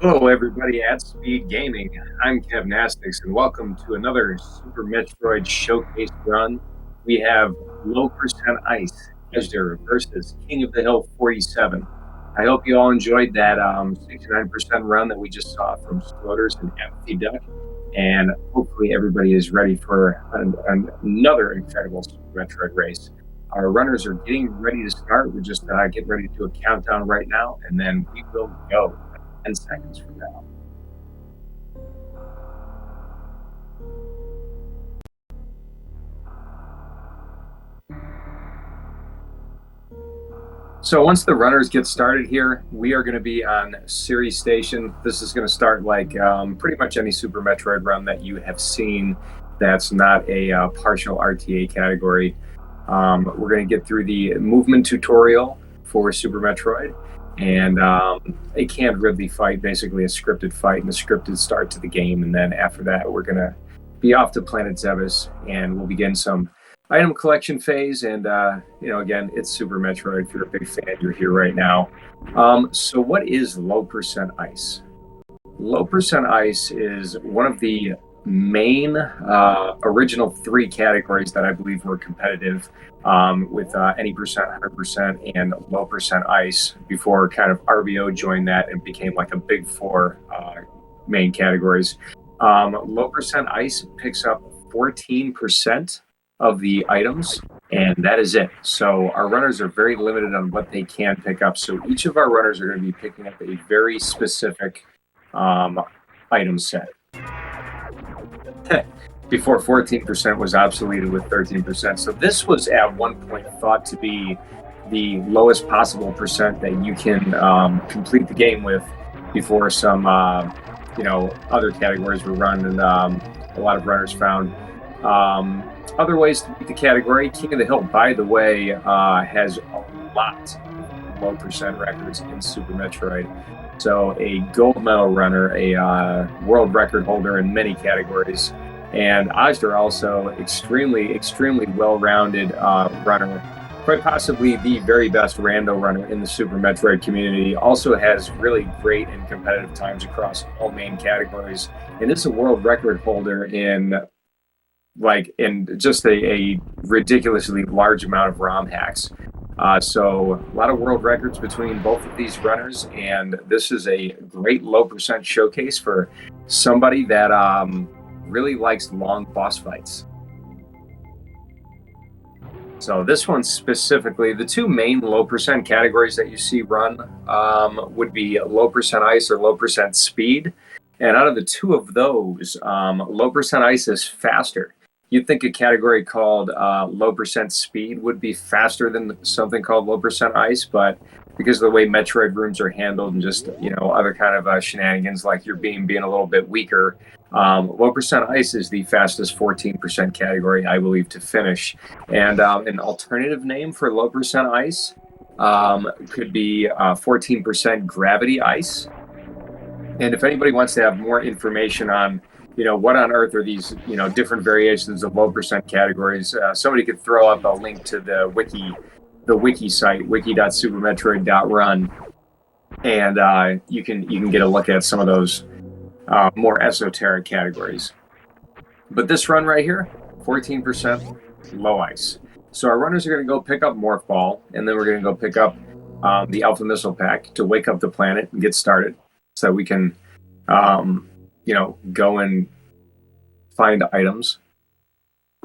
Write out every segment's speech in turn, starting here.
Hello, everybody at Speed Gaming. I'm Kevnastics, and welcome to another Super Metroid Showcase run. We have Low Percent Ice, Ezra versus King of the Hill 47. I hope you all enjoyed that 69% run that we just saw from Strotters and Empathy Duck, and hopefully everybody is ready for another incredible Super Metroid race. Our runners are getting ready to start. We're just getting ready to do a countdown right now, and then we will go. 10 seconds from now. So once the runners get started here, we are going to be on Series Station. This is going to start like pretty much any Super Metroid run that you have seen that's not a partial RTA category. We're going to get through the movement tutorial for Super Metroid and a canned Ridley fight, basically a scripted fight and a scripted start to the game. And then after that, we're going to be off to Planet Zebes, and we'll begin some item collection phase. And, again, it's Super Metroid. If you're a big fan, you're here right now. So what is low percent ice? Low percent ice is one of the main original three categories that I believe were competitive with any percent, 100%, and low percent ice before kind of RBO joined that and became like a big four main categories. Low percent ice picks up 14% of the items, and that is it. So our runners are very limited on what they can pick up. So each of our runners are going to be picking up a very specific item set. Before 14% was obsoleted with 13%. So this was at one point thought to be the lowest possible percent that you can complete the game with before some, other categories were run, and a lot of runners found other ways to beat the category. King of the Hill, by the way, has a lot of low percent records in Super Metroid. So a gold medal runner, a world record holder in many categories. And Ajder also extremely, extremely well-rounded runner, quite possibly the very best rando runner in the Super Metroid community. Also has really great and competitive times across all main categories, and is a world record holder in just a ridiculously large amount of ROM hacks. So a lot of world records between both of these runners, and this is a great low percent showcase for somebody that really likes long boss fights. So this one specifically, the two main low percent categories that you see run would be low percent ice or low percent speed. And out of the two of those, low percent ice is faster. You'd think a category called low percent speed would be faster than something called low percent ice, but because of the way Metroid rooms are handled and just other kind of shenanigans like your beam being a little bit weaker, low percent ice is the fastest 14% category, I believe, to finish. And an alternative name for low percent ice could be 14% gravity ice. And if anybody wants to have more information on what on earth are these, different variations of low percent categories, somebody could throw up a link to the wiki site, wiki.supermetroid.run, and you can get a look at some of those more esoteric categories. But this run right here, 14% low ice. So our runners are going to go pick up Morph Ball, and then we're going to go pick up the Alpha Missile Pack to wake up the planet and get started, so we can go and find items.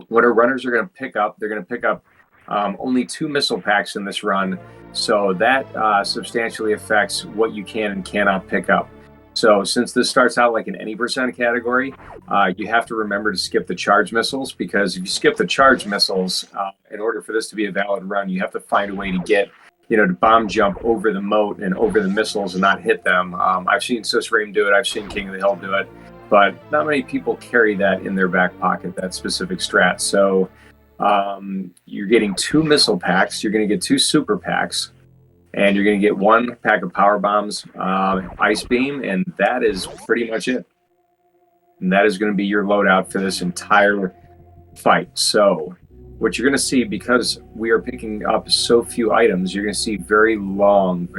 What our runners are going to pick up, they're going to pick up only 2 missile packs in this run, so that substantially affects what you can and cannot pick up. So since this starts out like an any percent category, you have to remember to skip the charge missiles, because if you skip the charge missiles, in order for this to be a valid run, you have to find a way to get to bomb jump over the moat and over the missiles and not hit them. I've seen Susream do it. I've seen King of the Hill do it. But not many people carry that in their back pocket, that specific strat. So you're getting 2 missile packs. You're going to get 2 super packs. And you're going to get 1 pack of power bombs, ice beam, and that is pretty much it. And that is going to be your loadout for this entire fight. So what you're going to see, because we are picking up so few items, you're going to see very long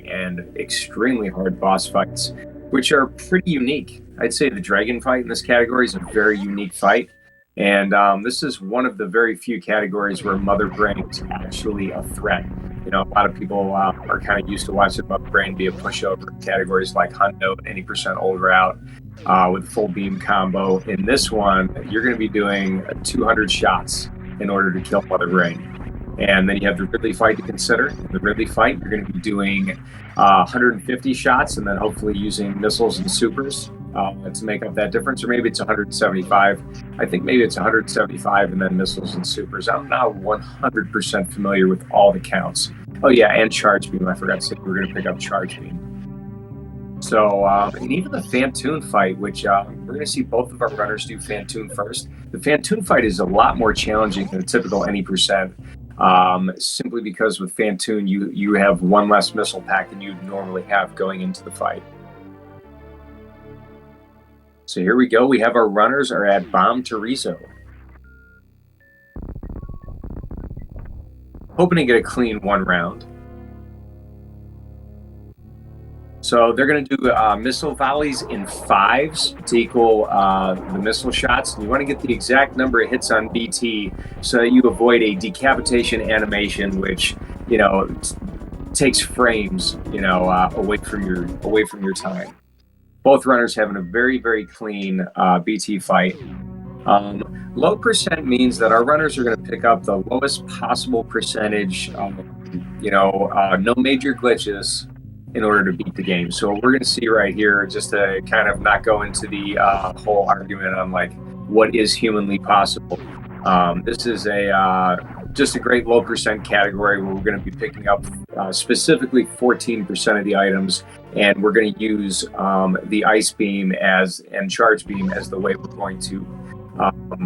and extremely hard boss fights, which are pretty unique. I'd say the dragon fight in this category is a very unique fight. And this is one of the very few categories where Mother Brain is actually a threat. You know, a lot of people are kind of used to watching Mother Brain be a pushover in categories like Hundo, any percent old route, with full beam combo. In this one, you're going to be doing 200 shots in order to kill Mother Brain. And then you have the Ridley fight to consider. In the Ridley fight, you're going to be doing 150 shots and then hopefully using missiles and supers to make up that difference. Or maybe it's 175. I think maybe it's 175 and then missiles and supers. I'm not 100% familiar with all the counts. Oh yeah, and charge beam. I forgot to say we're going to pick up charge beam. So, and even the Fantoon fight, which we're going to see both of our runners do Fantoon first. The Fantoon fight is a lot more challenging than a typical any percent. Simply because with Fantoon, you have one less missile pack than you'd normally have going into the fight. So here we go. We have our runners are at Bomb Torizo. Hoping to get a clean one round. So they're going to do missile volleys in 5s to equal the missile shots. And you want to get the exact number of hits on BT so that you avoid a decapitation animation, which, you know, takes frames, you know, away from your time. Both runners having a very clean BT fight. Low percent means that our runners are going to pick up the lowest possible percentage, you know, no major glitches, in order to beat the game. So what we're going to see right here, just to kind of not go into the whole argument on like what is humanly possible. This is just a great low percent category where we're going to be picking up specifically 14% of the items, and we're going to use the ice beam and charge beam as the way we're going to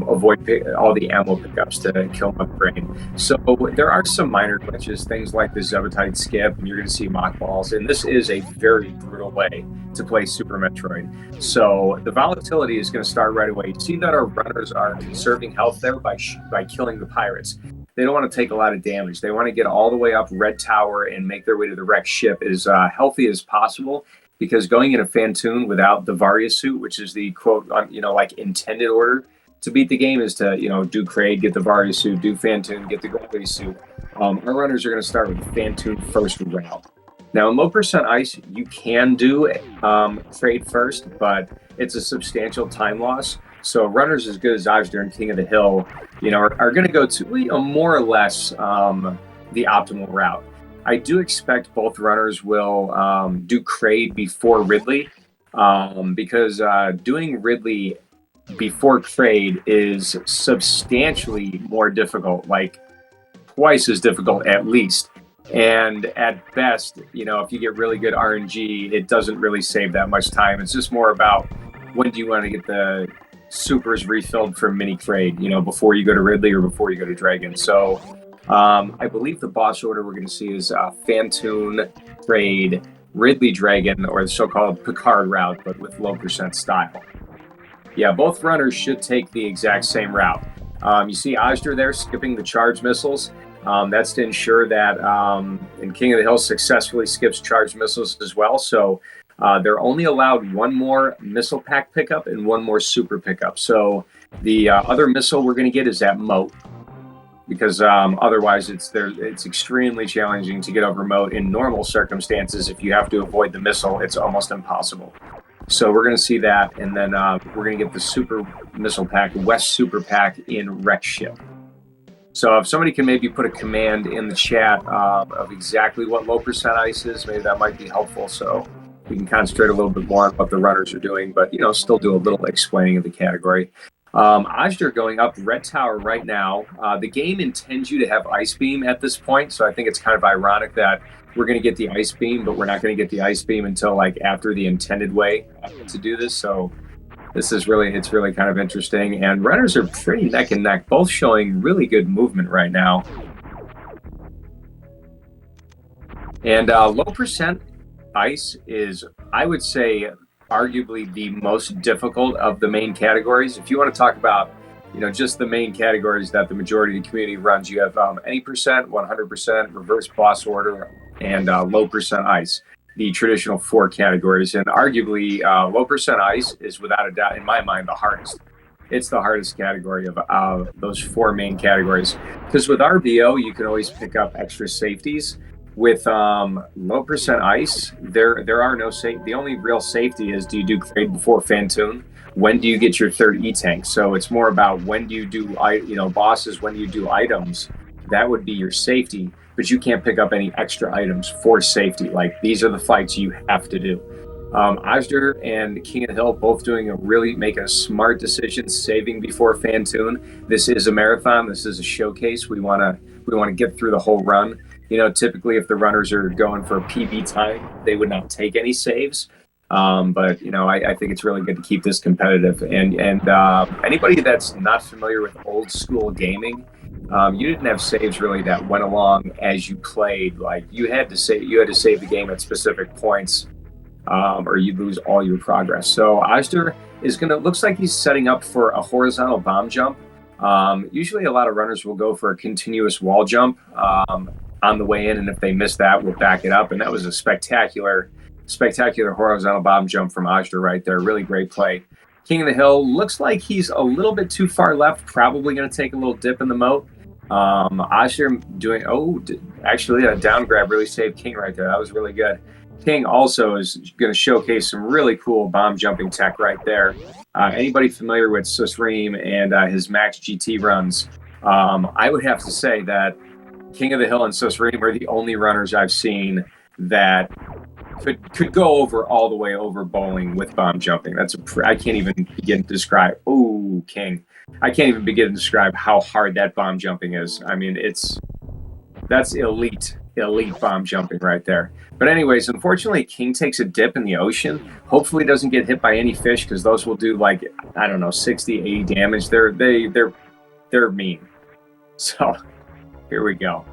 avoid all the ammo pickups to kill my brain. So there are some minor glitches, things like the Zebetite skip, and you're going to see mock balls. And this is a very brutal way to play Super Metroid. So the volatility is going to start right away. You see that our runners are conserving health there by killing the pirates. They don't want to take a lot of damage. They want to get all the way up Red Tower and make their way to the wrecked ship as healthy as possible. Because going in a Fantoon without the Varia suit, which is the quote, you know, like intended order to beat the game, is to, you know, do Kraid, get the Varia suit, do Fantoon, get the Gravity suit. Our runners are going to start with the Fantoon first round. Now, in low percent ice, you can do Kraid first, but it's a substantial time loss. So runners as good as Ajder and King of the Hill, you know, are going to go to, you know, more or less the optimal route. I do expect both runners will do Kraid before Ridley, because doing Ridley before Kraid is substantially more difficult, like twice as difficult at least. And at best, you know, if you get really good RNG, it doesn't really save that much time. It's just more about when do you want to get the supers refilled for mini Kraid, you know, before you go to Ridley or before you go to Dragon. So I believe the boss order we're going to see is Fantoon, Kraid, Ridley, Dragon, or the so-called Picard route, but with low percent style. Yeah, both runners should take the exact same route. You see Ajder there skipping the charge missiles. That's to ensure that and King of the Hill successfully skips charge missiles as well. So they're only allowed one more missile pack pickup and one more super pickup. So the other missile we're going to get is that Moat, because otherwise it's extremely challenging to get over Moat in normal circumstances. If you have to avoid the missile, it's almost impossible. So we're going to see that, and then we're going to get the super missile pack, West Super Pack in Wreck Ship. So if somebody can maybe put a command in the chat of exactly what low percent ice is, maybe that might be helpful. So we can concentrate a little bit more on what the runners are doing, but, you know, still do a little explaining of the category. Ajder going up Red Tower right now. The game intends you to have Ice Beam at this point, so I think it's kind of ironic that we're going to get the Ice Beam, but we're not going to get the Ice Beam until like after the intended way to do this. So it's really kind of interesting. And runners are pretty neck and neck, both showing really good movement right now. And low percent ice is, I would say, arguably the most difficult of the main categories. If you want to talk about just the main categories that the majority of the community runs. You have any percent, 100%, reverse boss order, and low percent ice. The traditional 4 categories, and arguably low percent ice is without a doubt, in my mind, the hardest. It's the hardest category of those 4 main categories, because with RBO you can always pick up extra safeties. With low percent ice, there are no safe. The only real safety is, do you do grade before Fantoon? When do you get your 3rd E-Tank? So it's more about when do you do bosses, when do you do items. That would be your safety, but you can't pick up any extra items for safety. Like, these are the fights you have to do. Ajder and King of the Hill both making a smart decision, saving before Fantoon. This is a marathon. This is a showcase. We want to get through the whole run. Typically if the runners are going for a PB time, they would not take any saves. But I think it's really good to keep this competitive. And anybody that's not familiar with old school gaming, you didn't have saves really that went along as you played. Like, you had to save the game at specific points, or you'd lose all your progress. So Ajder looks like he's setting up for a horizontal bomb jump. Usually a lot of runners will go for a continuous wall jump on the way in, and if they miss that, we'll back it up. And that was a spectacular horizontal bomb jump from Ajder right there. Really great play. King of the Hill looks like he's a little bit too far left, probably going to take a little dip in the moat. Ajder actually a down grab really saved King right there. That was really good. King also is going to showcase some really cool bomb jumping tech right there. Anybody familiar with Susreem and his Max GT runs, I would have to say that King of the Hill and Susreem are the only runners I've seen that could go all the way over bowling with bomb jumping. I can't even begin to describe. Oh, King. I can't even begin to describe how hard that bomb jumping is. I mean, that's elite bomb jumping right there. But anyways, unfortunately, King takes a dip in the ocean. Hopefully doesn't get hit by any fish, because those will do, like, I don't know, 60, 80 damage. They're mean. So here we go.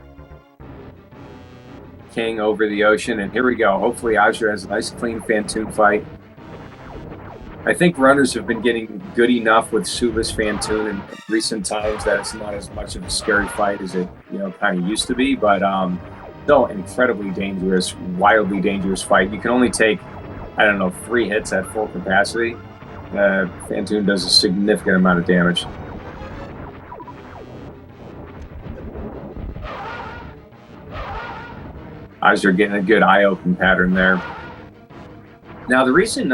King over the ocean, and here we go. Hopefully Ajder has a nice clean Fantoon fight. I think runners have been getting good enough with Suva's Fantoon in recent times that it's not as much of a scary fight as it kind of used to be, but still incredibly dangerous, wildly dangerous fight. You can only take, I don't know, 3 hits at full capacity. Fantoon does a significant amount of damage. Ajder getting a good eye-open pattern there. Now, the reason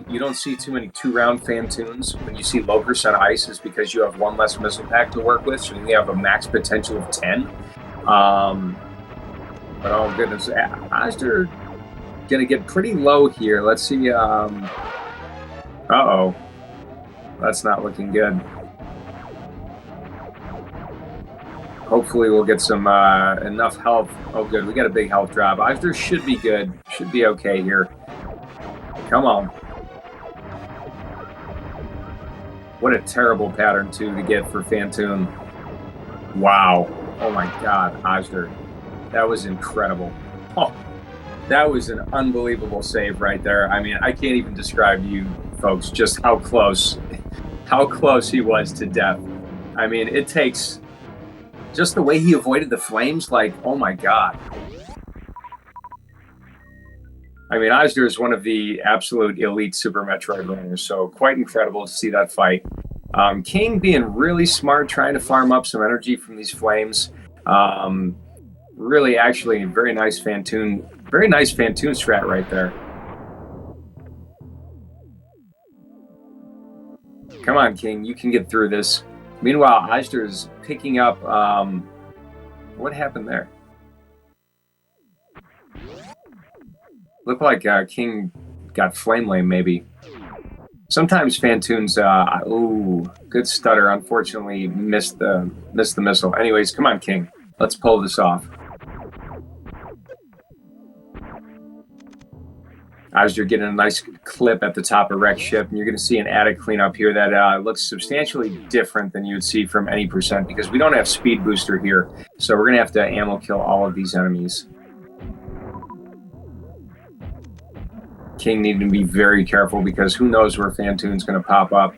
you don't see too many 2-round Fantoons when you see low percent ice is because you have 1 less missile pack to work with, so you have a max potential of 10. But oh goodness, Ajder gonna get pretty low here. Let's see. Uh-oh. That's not looking good. Hopefully we'll get some enough health. Oh, good. We got a big health drop. Ajder should be good. Should be okay here. Come on. What a terrible pattern, too, to get for Fantoon. Wow. Oh, my God, Ajder. That was incredible. Oh, that was an unbelievable save right there. I mean, I can't even describe to you folks just how close he was to death. I mean, it takes... just the way he avoided the flames, like, oh my God. I mean, Ajder is one of the absolute elite Super Metroid runners, so quite incredible to see that fight. King being really smart, trying to farm up some energy from these flames. Really, actually, very nice Fantoon strat right there. Come on, King, you can get through this. Meanwhile, Ajder is picking up... what happened there? Looked like King got Flame Lane, maybe. Sometimes Fantoons... ooh, good stutter. Unfortunately, missed the missile. Anyways, come on, King. Let's pull this off. Ajder getting a nice clip at the top of Wreck Ship, and you're going to see an attic cleanup here that looks substantially different than you would see from any percent, because we don't have speed booster here, so we're going to have to ammo kill all of these enemies. King needing to be very careful, because who knows where Fantoon's going to pop up.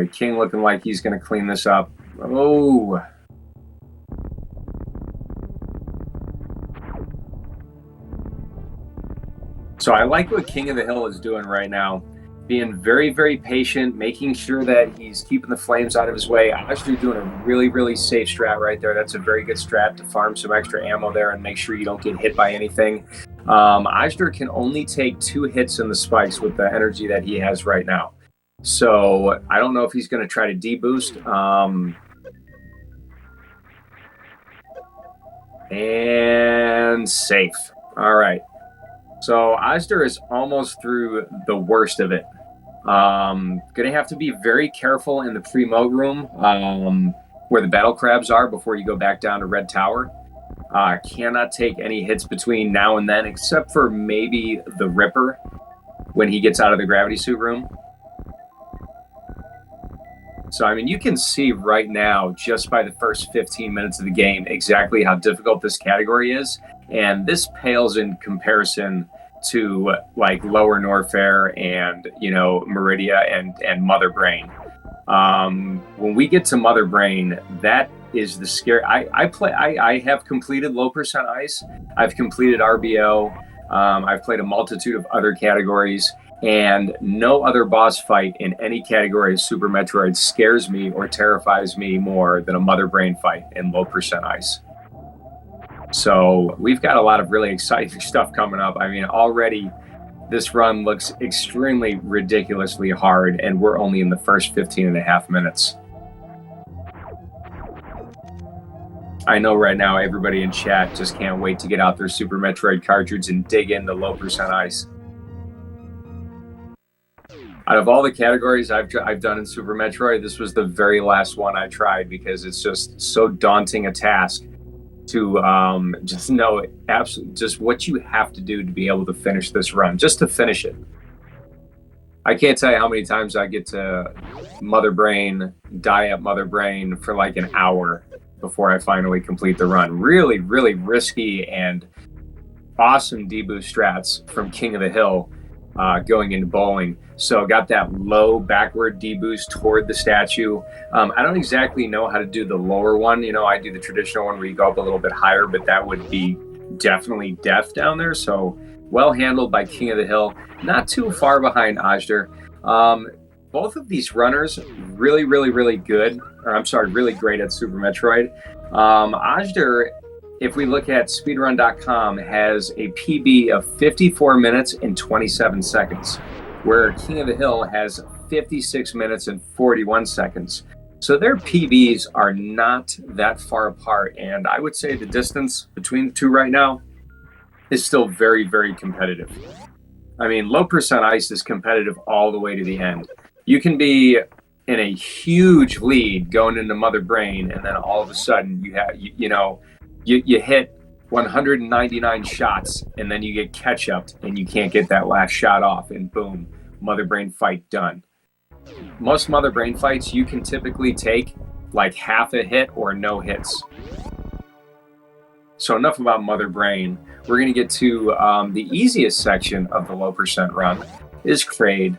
right, King looking like he's going to clean this up. Oh. So I like what King of the Hill is doing right now. Being very, very patient, making sure that he's keeping the flames out of his way. Actually doing a really, really safe strat right there. That's a very good strat to farm some extra ammo there and make sure you don't get hit by anything. Ajder can only take 2 hits in the spikes with the energy that he has right now. So I don't know if he's going to try to deboost. And safe. All right. So Ajder is almost through the worst of it. Gonna have to be very careful in the pre-moat room where the battle crabs are before you go back down to Red Tower. Cannot take any hits between now and then, except for maybe the Ripper when he gets out of the gravity suit room. So, I mean, you can see right now, just by the first 15 minutes of the game, exactly how difficult this category is. And this pales in comparison to like Lower Norfair and, you know, Meridia and Mother Brain. When we get to Mother Brain, that is the scary. I have completed low percent ice. I've completed RBO. I've played a multitude of other categories, and no other boss fight in any category of Super Metroid scares me or terrifies me more than a Mother Brain fight in low percent ice. So we've got a lot of really exciting stuff coming up. I mean, already this run looks extremely ridiculously hard, and we're only in the first 15 and a half minutes. I know right now everybody in chat just can't wait to get out their Super Metroid cartridge and dig into low percent ice. Out of all the categories I've done in Super Metroid, this was the very last one I tried because it's just so daunting a task to just know absolutely just what you have to do to be able to finish this run, just to finish it. I can't tell you how many times I get to Mother Brain, die at Mother Brain for like an hour before I finally complete the run. Really, really risky and awesome deboost strats from King of the Hill going into bowling. So got that low backward deboost toward the statue. I don't exactly know how to do the lower one. You know, I do the traditional one where you go up a little bit higher, but that would be definitely death down there. So well handled by King of the Hill. Not too far behind Ajder. Both of these runners really, really, really good. Or I'm sorry, really great at Super Metroid. Ajder, if we look at speedrun.com, has a PB of 54 minutes and 27 seconds, where King of the Hill has 56 minutes and 41 seconds. So their PBs are not that far apart, and I would say the distance between the two right now is still very, very competitive. I mean, low percent ice is competitive all the way to the end. You can be in a huge lead going into Mother Brain, and then all of a sudden you have, you hit 199 shots, and then you get catch-upped, and you can't get that last shot off, and boom, Mother Brain fight done. Most Mother Brain fights, you can typically take like half a hit or no hits. So enough about Mother Brain. We're going to get to the easiest section of the low percent run is Kraid.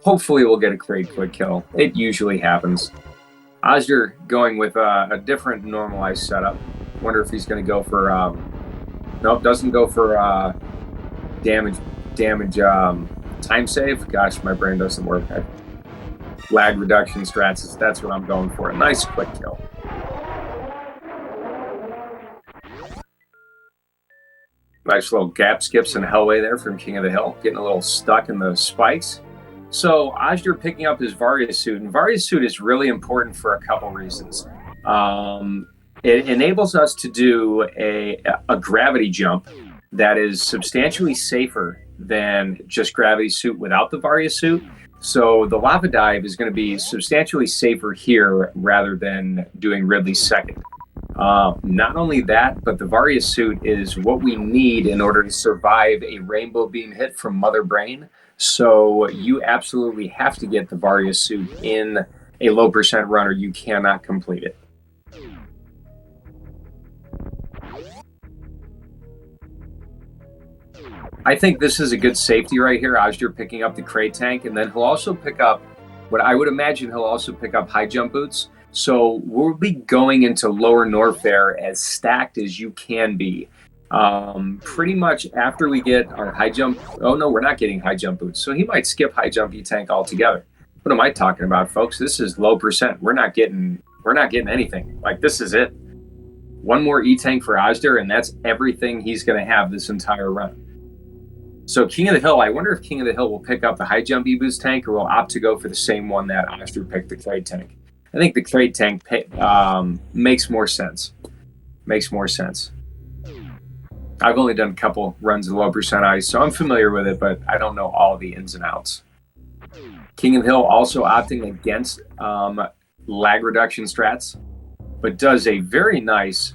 Hopefully we'll get a Kraid quick kill. It usually happens. Ajder going with a different normalized setup. Wonder if he's going to go for... nope, doesn't go for damage time save. Gosh, my brain doesn't work. Lag reduction strats, that's what I'm going for. A nice quick kill. Nice little gap skips and hellway there from King of the Hill. Getting a little stuck in the spikes. So Ajder picking up his Varia suit. And Varia suit is really important for a couple reasons. It enables us to do a gravity jump that is substantially safer than just gravity suit without the Varia suit. So the lava dive is going to be substantially safer here rather than doing Ridley's second. Not only that, but the Varia suit is what we need in order to survive a rainbow beam hit from Mother Brain. So you absolutely have to get the Varia suit in a low percent run or you cannot complete it. I think this is a good safety right here. Ajder picking up the Kraid tank, and then he'll also pick up What I would imagine he'll also pick up high jump boots. So we'll be going into Lower Norfair as stacked as you can be. Pretty much after we get our high jump. Oh no, we're not getting high jump boots. So he might skip high jump E-Tank altogether. What am I talking about, folks? This is low percent. We're not getting anything. Like, this is it. One more E-Tank for Ozdir, and that's everything he's going to have this entire run. So King of the Hill, I wonder if King of the Hill will pick up the high jump E-Boost tank, or will opt to go for the same one that Ozdir picked, the Crate tank. I think the Crate tank makes more sense. Makes more sense. I've only done a couple runs of low percent ice, so I'm familiar with it, but I don't know all the ins and outs. King of the Hill also opting against lag reduction strats, but does a very nice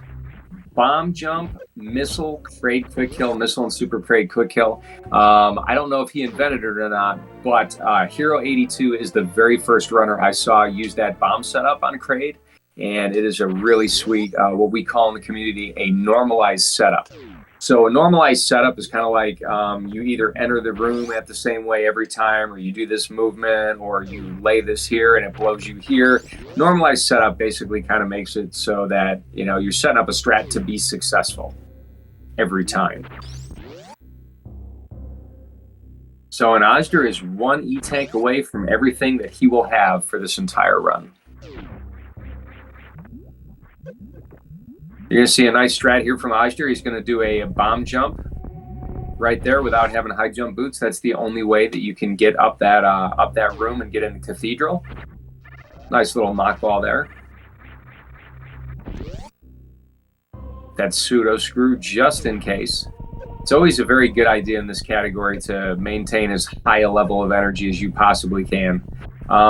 bomb jump, missile, crate quick kill, missile and super crate quick kill. I don't know if he invented it or not, but Hero 82 is the very first runner I saw use that bomb setup on crate, and it is a really sweet, what we call in the community, a normalized setup. So a normalized setup is kind of like you either enter the room at the same way every time, or you do this movement, or you lay this here and it blows you here. Normalized setup basically kind of makes it so that, you know, you're setting up a strat to be successful every time. So an Ozdir is one E-Tank away from everything that he will have for this entire run. You're going to see a nice strat here from Ozdir. He's going to do a bomb jump right there without having high jump boots. That's the only way that you can get up that room and get in the cathedral. Nice little knock ball there. That pseudo screw just in case. It's always a very good idea in this category to maintain as high a level of energy as you possibly can.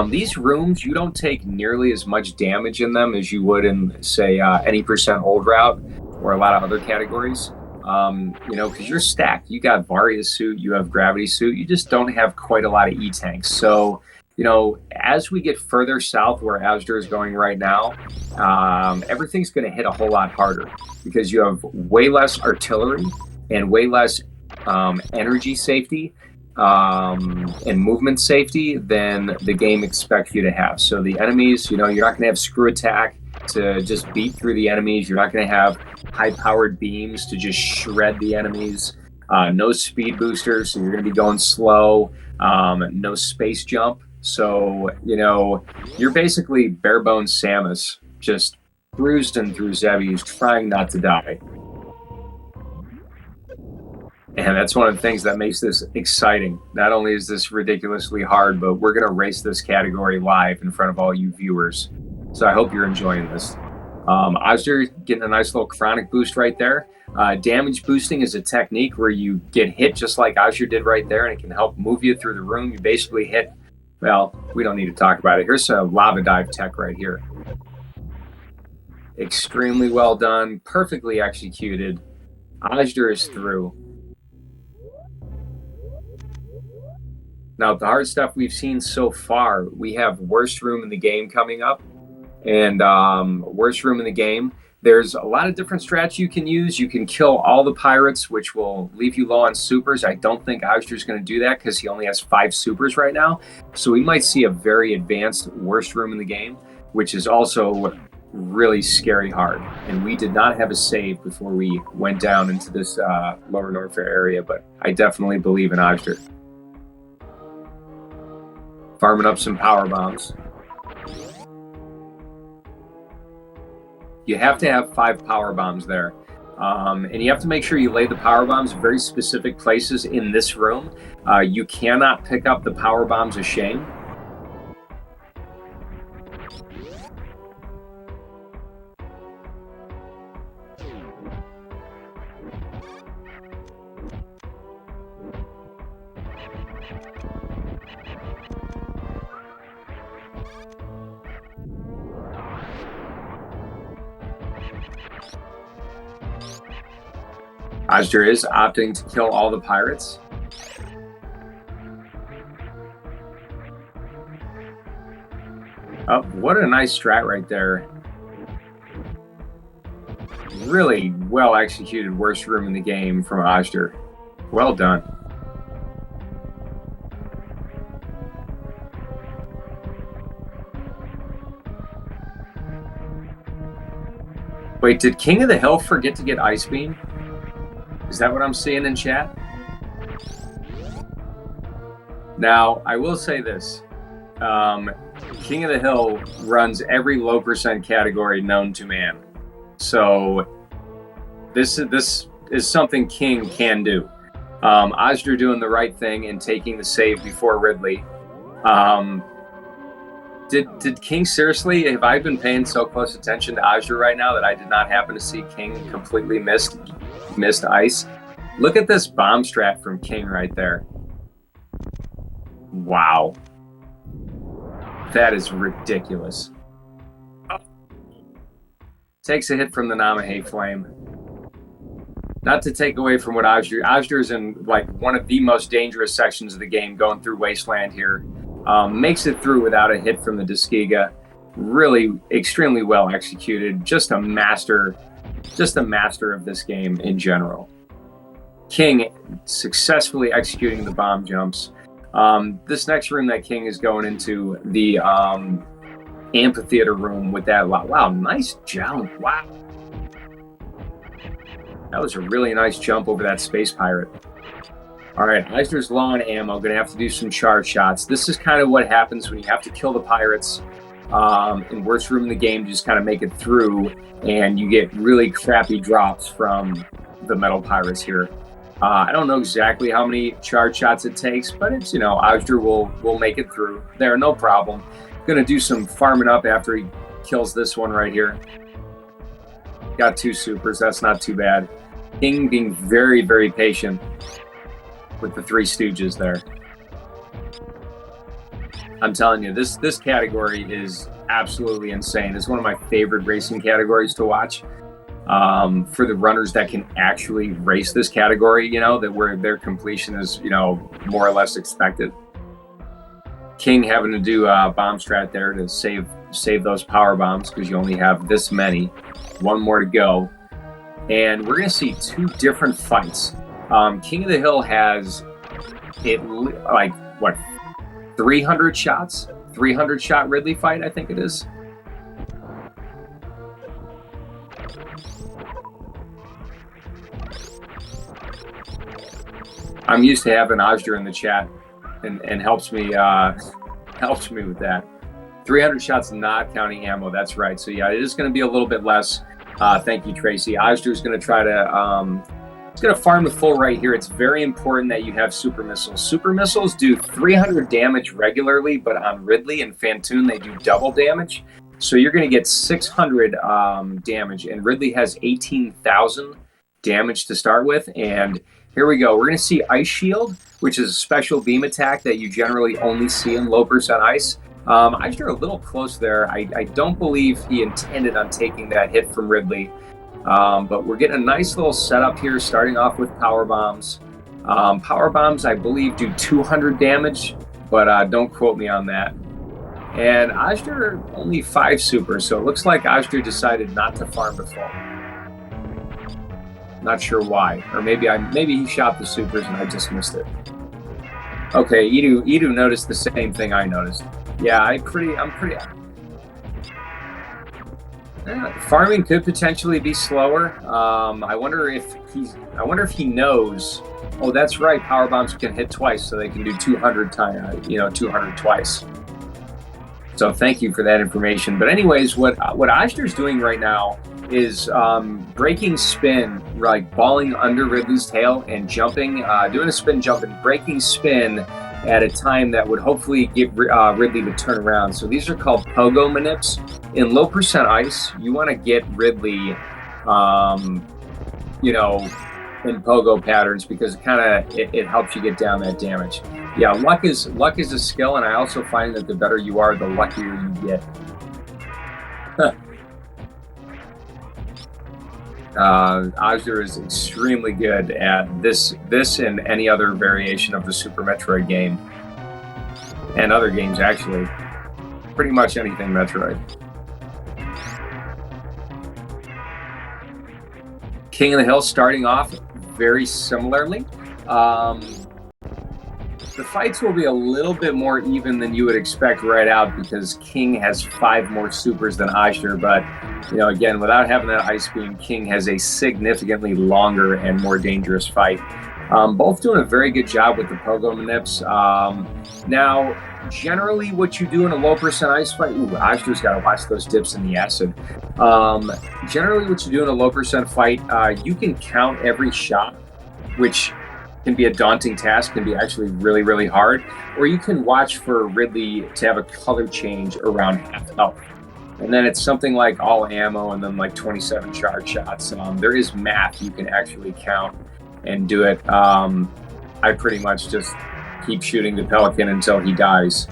These rooms, you don't take nearly as much damage in them as you would in, say, any percent hold route or a lot of other categories. You know, because you're stacked. You got Varia suit, you have gravity suit. You just don't have quite a lot of E-Tanks. So, you know, as we get further south where Ozdir is going right now, everything's going to hit a whole lot harder because you have way less artillery and way less energy safety and movement safety than the game expects you to have. So the enemies, you know, you're not going to have screw attack to just beat through the enemies. You're not going to have high-powered beams to just shred the enemies. No speed boosters, so you're going to be going slow. No space jump. So, you know, you're basically bare-bones Samus, just cruising through Zebbies, trying not to die. And that's one of the things that makes this exciting. Not only is this ridiculously hard, but we're going to race this category live in front of all you viewers. So I hope you're enjoying this. Ozdir getting a nice little chronic boost right there. Damage boosting is a technique where you get hit just like Ozdir did right there, and it can help move you through the room. You basically hit, well, we don't need to talk about it. Here's a lava dive tech right here. Extremely well done, perfectly executed. Ozdir is through. Now, the hard stuff we've seen so far, we have worst room in the game coming up. And worst room in the game, there's a lot of different strats you can use. You can kill all the pirates, which will leave you low on supers. I don't think Ozdir's going to do that because he only has 5 supers right now. So we might see a very advanced worst room in the game, which is also really scary hard. And we did not have a save before we went down into this Lower Norfair area, but I definitely believe in Ozdir. Farming up some power bombs. You have to have 5 power bombs there. And you have to make sure you lay the power bombs very specific places in this room. You cannot pick up the power bombs a shame. Ozdir is opting to kill all the pirates. Oh, what a nice strat right there. Really well executed worst room in the game from Ozdir. Well done. Wait, did King of the Hill forget to get Ice Beam? Is that what I'm seeing in chat? Now, I will say this. King of the Hill runs every low percent category known to man. So this is something King can do. Ozdur doing the right thing and taking the save before Ridley. Did King seriously, have I been paying so close attention to Ozdur right now that I did not happen to see King completely missed ice? Look at this bomb strat from King right there. Wow. That is ridiculous. Takes a hit from the Namahe Flame. Not to take away from what Ozdur is in like one of the most dangerous sections of the game, going through Wasteland here. Makes it through without a hit from the Deskiga. Really extremely well executed. Just a master of this game in general. King successfully executing the bomb jumps. This next room that King is going into, the amphitheater room with that. Wow, nice jump. Wow. That was a really nice jump over that space pirate. All right, Eisner's low on ammo. Going to have to do some charge shots. This is kind of what happens when you have to kill the pirates in worst room in the game. Just kind of make it through, and you get really crappy drops from the metal pirates here. I don't know exactly how many charge shots it takes, but it's, Ozdur will make it through there, no problem. Going to do some farming up after he kills this one right here. Got 2 supers. That's not too bad. King being very, very patient with the 3 Stooges there. I'm telling you, this category is absolutely insane. It's one of my favorite racing categories to watch. For the runners that can actually race this category, that where their completion is, more or less expected. King having to do a bomb strat there to save those power bombs because you only have this many. One more to go. And we're going to see 2 different fights. King of the Hill has 300 shots? 300 shot Ridley fight, I think it is. I'm used to having Ozdur in the chat and helps me with that. 300 shots not counting ammo, that's right. So yeah, it is going to be a little bit less. Thank you, Tracy. Ozdur is going to try to it's going to farm the full right here. It's very important that you have super missiles. Super missiles do 300 damage regularly, but on Ridley and Fantoon they do double damage. So you're going to get 600 damage, and Ridley has 18,000 damage to start with. And here we go. We're going to see Ice Shield, which is a special beam attack that you generally only see in low percent ice. I drew a little close there. I don't believe he intended on taking that hit from Ridley. But we're getting a nice little setup here, starting off with power bombs. Power bombs, I believe, do 200 damage, but don't quote me on that. And Ozdur only 5 supers, so it looks like Ozdur decided not to farm the full. Not sure why, or maybe he shot the supers and I just missed it. Okay, Edu noticed the same thing I noticed. Yeah, I'm pretty. Farming could potentially be slower. I wonder if he knows. Oh, that's right. Power bombs can hit twice, so they can do 200 twice. So thank you for that information. But anyways, what Ozdir's doing right now is breaking spin, like balling under Ridley's tail and jumping, doing a spin jump and breaking spin at a time that would hopefully get Ridley to turn around. So these are called pogo manips. In low percent ice, you want to get Ridley, in pogo patterns because it helps you get down that damage. Yeah, luck is a skill, and I also find that the better you are, the luckier you get. Ozdur is extremely good at this and any other variation of the Super Metroid game, and other games actually. Pretty much anything Metroid. King of the Hill starting off very similarly. The fights will be a little bit more even than you would expect right out because King has 5 more supers than Azure, but again, without having that ice beam, King has a significantly longer and more dangerous fight. Both doing a very good job with the pogo manips. Now, generally what you do in a low percent ice fight, Azure's got to watch those dips in the acid. Generally what you do in a low percent fight, you can count every shot, which can be a daunting task, can be actually really, really hard, or you can watch for Ridley to have a color change around half health. And then it's something like all ammo and then like 27 charge shots. There is math you can actually count and do it. I pretty much just keep shooting the Pelican until he dies.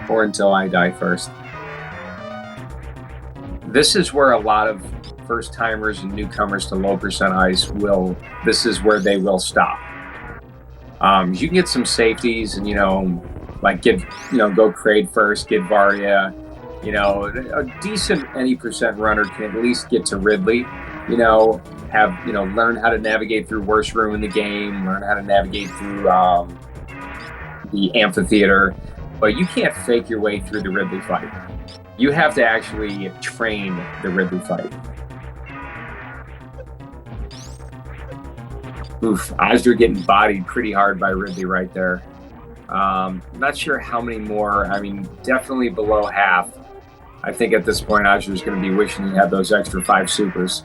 Or until I die first. This is where a lot of first timers and newcomers to low percent ice this is where they will stop. You can get some safeties and like go Kraid first, get Varia. A decent any percent runner can at least get to Ridley. Learn how to navigate through worst room in the game, learn how to navigate through the amphitheater, but you can't fake your way through the Ridley fight. You have to actually train the Ridley fight. Oof, Azure getting bodied pretty hard by Ridley right there. Not sure how many more. I mean, definitely below half. I think at this point, Azure's going to be wishing he had those extra 5 supers.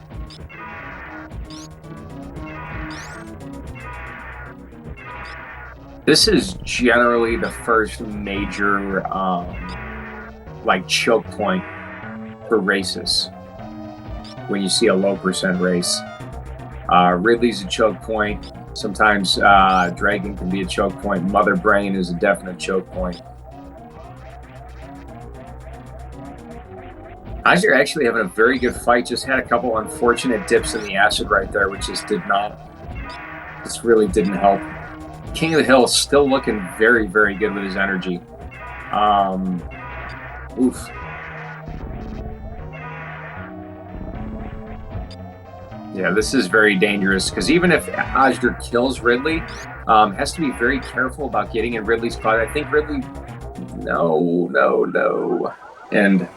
This is generally the first major, choke point for races when you see a low percent race. Ridley's a choke point. Sometimes Dragon can be a choke point. Mother Brain is a definite choke point. Azure actually having a very good fight. Just had a couple unfortunate dips in the acid right there, which just really didn't help. King of the Hill still looking very, very good with his energy. Oof. Yeah, this is very dangerous because even if Azure kills Ridley, has to be very careful about getting in Ridley's cloud. I think Ridley, no. And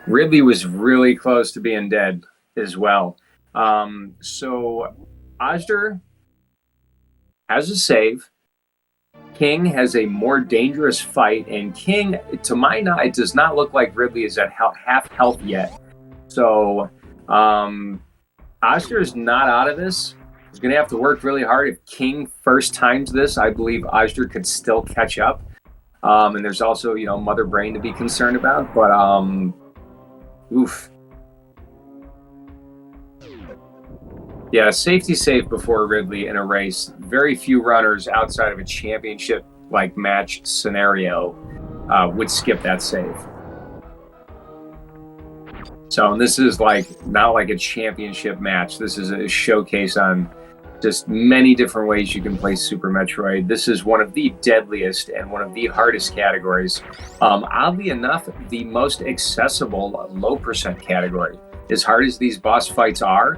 Ridley was really close to being dead as well. So Azure has a save. King has a more dangerous fight, and King, to my knowledge, it does not look like Ridley is at half health yet. So Azure is not out of this. He's going to have to work really hard. If King first times this, I believe Azure could still catch up. And there's also, Mother Brain to be concerned about. But, oof. Yeah, safety safe before Ridley in a race. Very few runners outside of a championship match scenario would skip that save. So, and this is not like a championship match. This is a showcase on just many different ways you can play Super Metroid. This is one of the deadliest and one of the hardest categories. Oddly enough, the most accessible low percent category. As hard as these boss fights are,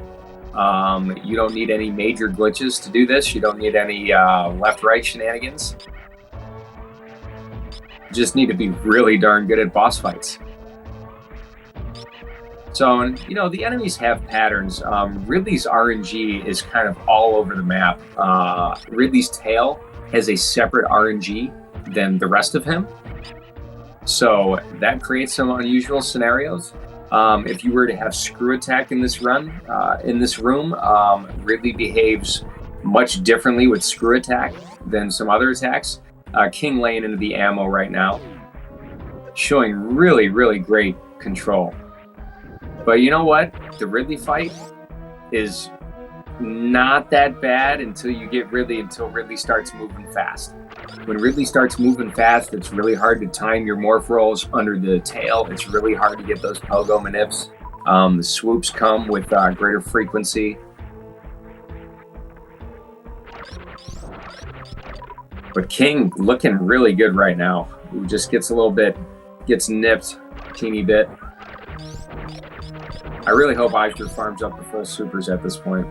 you don't need any major glitches to do this. You don't need any left-right shenanigans. You just need to be really darn good at boss fights. So, the enemies have patterns. Ridley's RNG is kind of all over the map. Ridley's tail has a separate RNG than the rest of him. So that creates some unusual scenarios. If you were to have screw attack in this room, Ridley behaves much differently with screw attack than some other attacks. King laying into the ammo right now, showing really, really great control. But you know what? The Ridley fight is not that bad until Ridley starts moving fast. When Ridley starts moving fast, it's really hard to time your morph rolls under the tail. It's really hard to get those pogo manips. The swoops come with greater frequency. But King looking really good right now. He just gets nipped a teeny bit. I really hope Azure farms up the full supers at this point.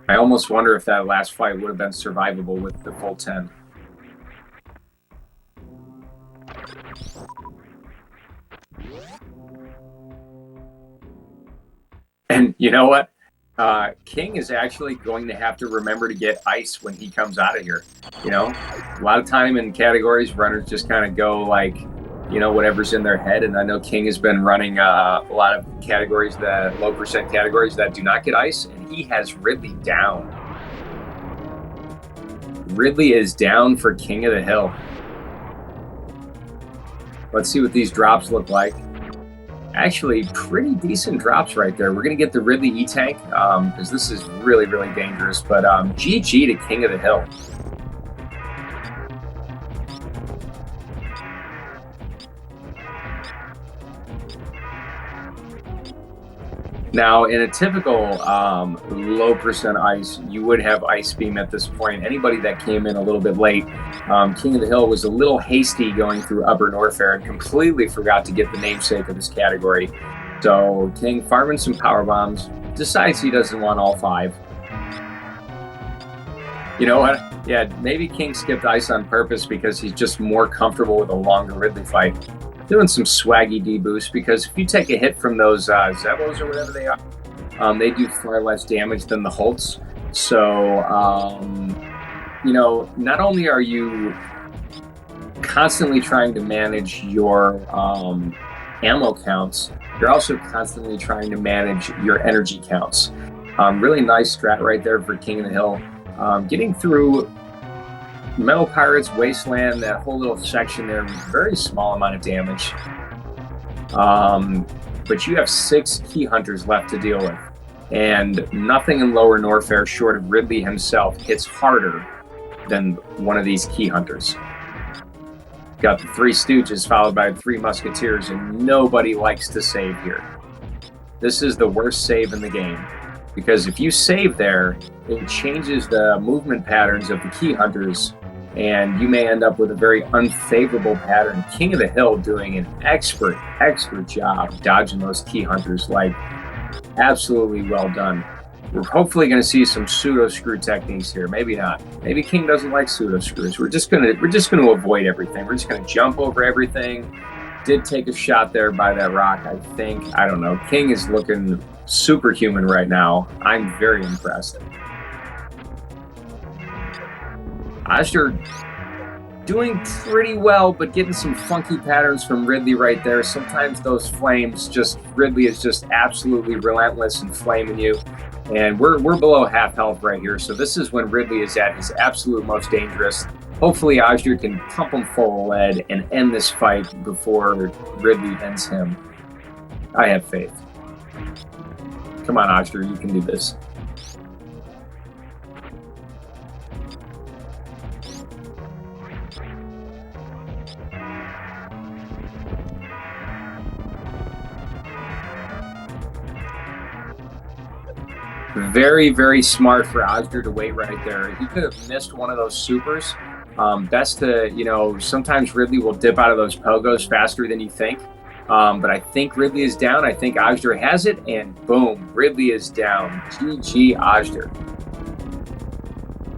I almost wonder if that last fight would have been survivable with the full 10. And you know what? King is actually going to have to remember to get ice when he comes out of here. You know, a lot of time in categories, runners just kind of go like, you know, whatever's in their head. And I know King has been running a lot of categories, that low percent categories that do not get ice, and he has Ridley down. Ridley is down for King of the Hill. Let's see what these drops look like. Actually, pretty decent drops right there. We're going to get the Ridley E-Tank because this is really, really dangerous. But GG to King of the Hill. Now, in a typical low percent ice, you would have Ice Beam at this point. Anybody that came in a little bit late, King of the Hill was a little hasty going through Upper Norfair and completely forgot to get the namesake of this category. So King farming some power bombs, decides he doesn't want all 5. You know what? Yeah, maybe King skipped ice on purpose because he's just more comfortable with a longer Ridley fight. Doing some swaggy D-boost, because if you take a hit from those Zevos or whatever they are, they do far less damage than the Holtz. So, you know, not only are you constantly trying to manage your ammo counts, you're also constantly trying to manage your energy counts. Really nice strat right there for King of the Hill. Getting through Metal Pirates, Wasteland, that whole little section there, very small amount of damage. But you have 6 Key Hunters left to deal with. And nothing in Lower Norfair, short of Ridley himself, hits harder than one of these Key Hunters. Got the 3 Stooges followed by 3 Musketeers, and nobody likes to save here. This is the worst save in the game. Because if you save there, it changes the movement patterns of the Key Hunters, and you may end up with a very unfavorable pattern. King of the Hill doing an expert job dodging those Key Hunters. Like, absolutely well done. We're hopefully going to see some pseudo screw techniques here. Maybe not. Maybe King doesn't like pseudo screws. We're just going to avoid everything. We're just going to jump over everything. Did take a shot there by that rock, I think. I don't know. King is looking superhuman right now. I'm very impressed. Azure doing pretty well, but getting some funky patterns from Ridley right there. Sometimes those flames, Ridley is just absolutely relentless and flaming you. And we're below half health right here. So this is when Ridley is at his absolute most dangerous. Hopefully Azure can pump him full of lead and end this fight before Ridley ends him. I have faith. Come on, Azure, you can do this. Very, very smart for Azure to wait right there. He could have missed one of those supers. Best to, you know, sometimes Ridley will dip out of those pogos faster than you think. But I think Ridley is down. I think Azure has it, and boom, Ridley is down. GG Azure.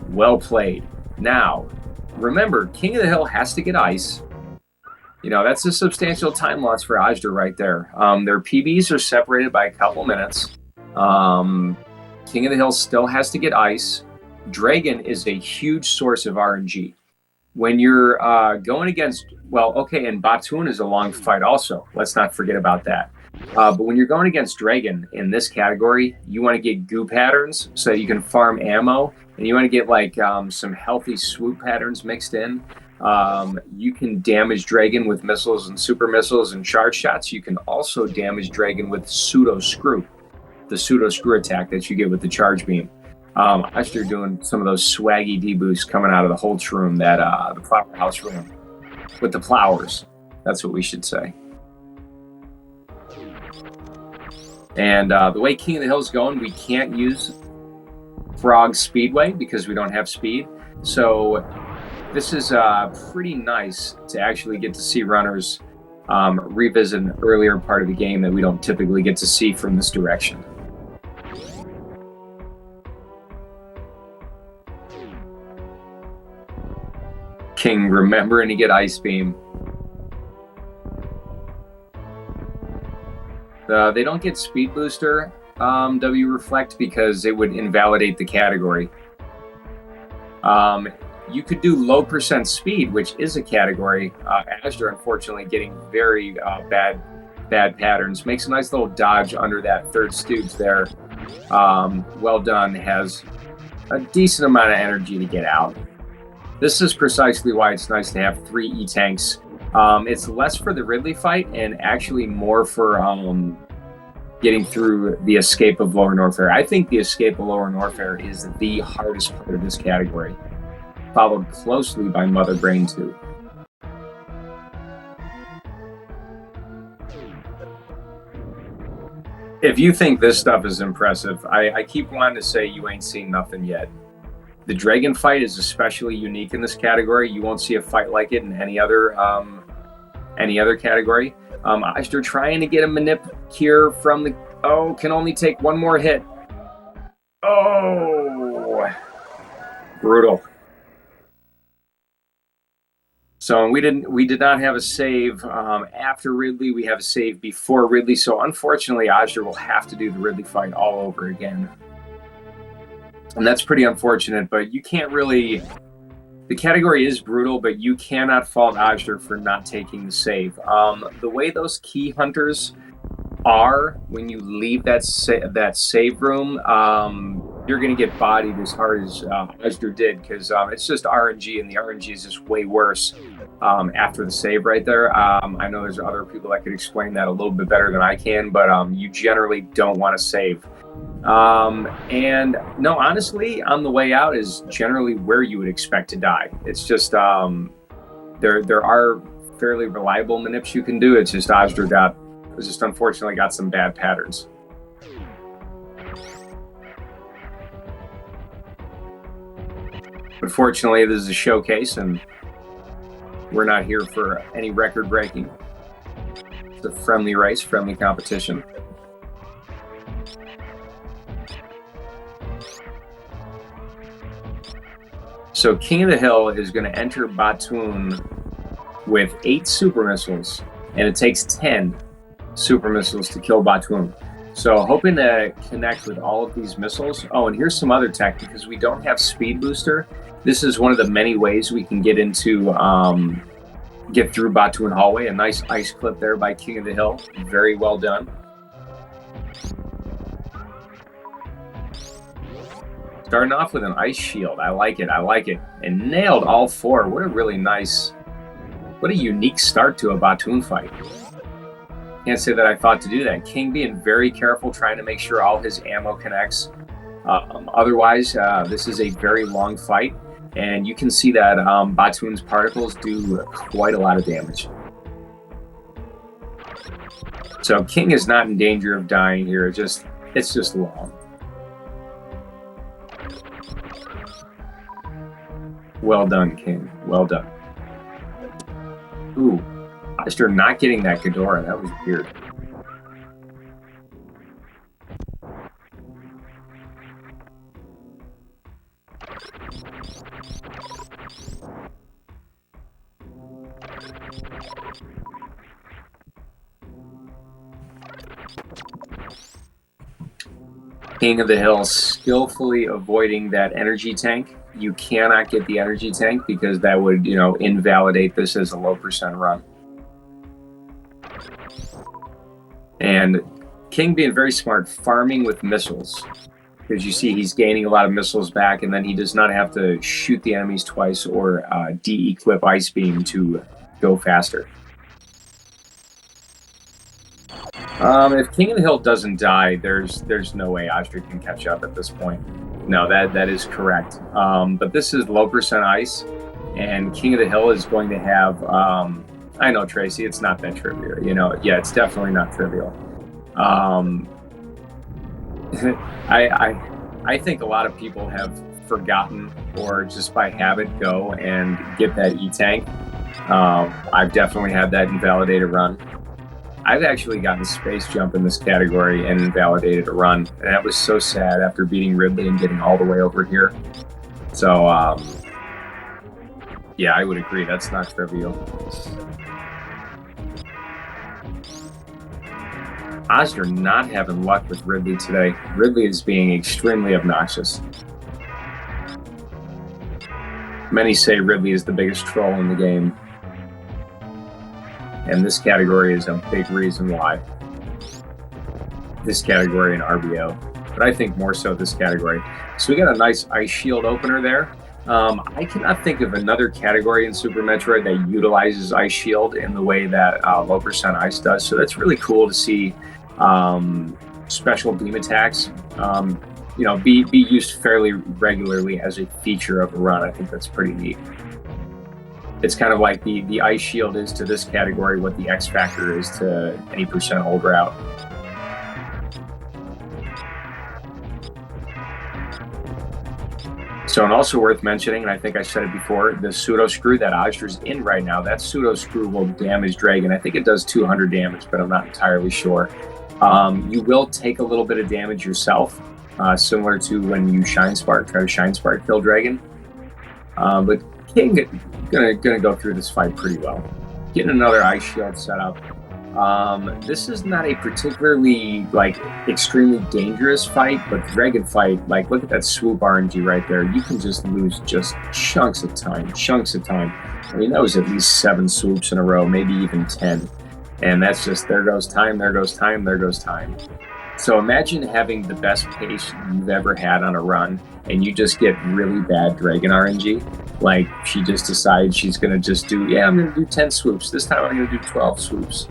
Well played. Now, remember, King of the Hill has to get ice. You know, that's a substantial time loss for Azure right there. Their PBs are separated by a couple minutes. King of the Hill still has to get ice. Dragon is a huge source of RNG. When you're going against, well, okay, and Batoon is a long fight also. Let's not forget about that. But when you're going against Dragon in this category, you want to get goo patterns so you can farm ammo, and you want to get like some healthy swoop patterns mixed in. You can damage Dragon with missiles and super missiles and charge shots. You can also damage Dragon with pseudo screw, the pseudo screw attack that you get with the charge beam. I started doing some of those swaggy D-boosts coming out of the Holtz room, that the flower house room with the flowers. That's what we should say. And the way King of the Hill is going, we can't use Frog Speedway because we don't have speed. So this is pretty nice to actually get to see runners revisit an earlier part of the game that we don't typically get to see from this direction. King remembering to get Ice Beam. They don't get Speed Booster W Reflect because it would invalidate the category. You could do low percent speed, which is a category. Azure, unfortunately, getting very bad patterns. Makes a nice little dodge under that third stooge there. Well done. Has a decent amount of energy to get out. This is precisely why it's nice to have 3 E-Tanks. It's less for the Ridley fight and actually more for getting through the escape of Lower Norfair. I think the escape of Lower Norfair is the hardest part of this category, followed closely by Mother Brain 2. If you think this stuff is impressive, I keep wanting to say you ain't seen nothing yet. The Dragon fight is especially unique in this category. You won't see a fight like it in any other category. Ashter trying to get a manip here from the... Oh, can only take one more hit. Oh! Brutal. So we did not have a save after Ridley. We have a save before Ridley. So unfortunately, Ashter will have to do the Ridley fight all over again. And that's pretty unfortunate, but you can't really... The category is brutal, but you cannot fault Ashter for not taking the save. The way those key hunters are, when you leave that save room, you're going to get bodied as hard as Ashter did, because it's just RNG, and the RNG is just way worse after the save right there. I know there's other people that could explain that a little bit better than I can, but you generally don't want to save. And no, honestly, on the way out is generally where you would expect to die. It's just there are fairly reliable manips you can do. It's just Ashter unfortunately got some bad patterns. But fortunately, this is a showcase, and we're not here for any record breaking. It's a friendly race, friendly competition. So King of the Hill is going to enter Batoon with 8 super missiles, and it takes 10 super missiles to kill Batoon. So hoping to connect with all of these missiles. Oh, and here's some other tech, because we don't have Speed Booster. This is one of the many ways we can get into get through Batoon Hallway. A nice ice clip there by King of the Hill. Very well done. Starting off with an ice shield. I like it. And nailed all 4. What a unique start to a Batoon fight. Can't say that I thought to do that. King being very careful, trying to make sure all his ammo connects. Otherwise, this is a very long fight, and you can see that Batoon's particles do quite a lot of damage. So King is not in danger of dying here. It's just long. Well done, King. Well done. Ooh, Ashter not getting that Ghidorah. That was weird. King of the Hill skillfully avoiding that energy tank. You cannot get the energy tank because that would, invalidate this as a low percent run. And King being very smart, farming with missiles. Because you see he's gaining a lot of missiles back, and then he does not have to shoot the enemies twice or de-equip Ice Beam to go faster. If King of the Hill doesn't die, there's no way Ashter can catch up at this point. No, that is correct. But this is low percent ice, and King of the Hill is going to have. I know, Tracy, it's not that trivial. Yeah, it's definitely not trivial. I think a lot of people have forgotten, or just by habit go and get that E-Tank. I've definitely had that invalidated run. I've actually gotten Space Jump in this category and invalidated a run, and that was so sad after beating Ridley and getting all the way over here. So, Yeah, I would agree. That's not trivial. Oscar not having luck with Ridley today. Ridley is being extremely obnoxious. Many say Ridley is the biggest troll in the game. And this category is a big reason why. This category in RBO. But I think more so this category. So we got a nice ice shield opener there. I cannot think of another category in Super Metroid that utilizes ice shield in the way that low percent ice does. So that's really cool to see special beam attacks be used fairly regularly as a feature of a run. I think that's pretty neat. It's kind of like the ice shield is to this category what the X factor is to any percent hold route. So, and also worth mentioning, and I think I said it before, the pseudo screw that Ozdra's in right now, that pseudo screw will damage Dragon. I think it does 200 damage, but I'm not entirely sure. You will take a little bit of damage yourself, similar to when you try to Shine Spark kill Dragon. But King gonna go through this fight pretty well. Getting another ice shield set up. This is not a particularly extremely dangerous fight, but Dragon fight, look at that swoop RNG right there. You can just lose just chunks of time. I mean, that was at least 7 swoops in a row, maybe even 10. And that's just, there goes time. So imagine having the best pace you've ever had on a run, and you just get really bad Dragon RNG. Like, she just decides she's gonna just do, I'm gonna do 10 swoops. This time I'm gonna do 12 swoops.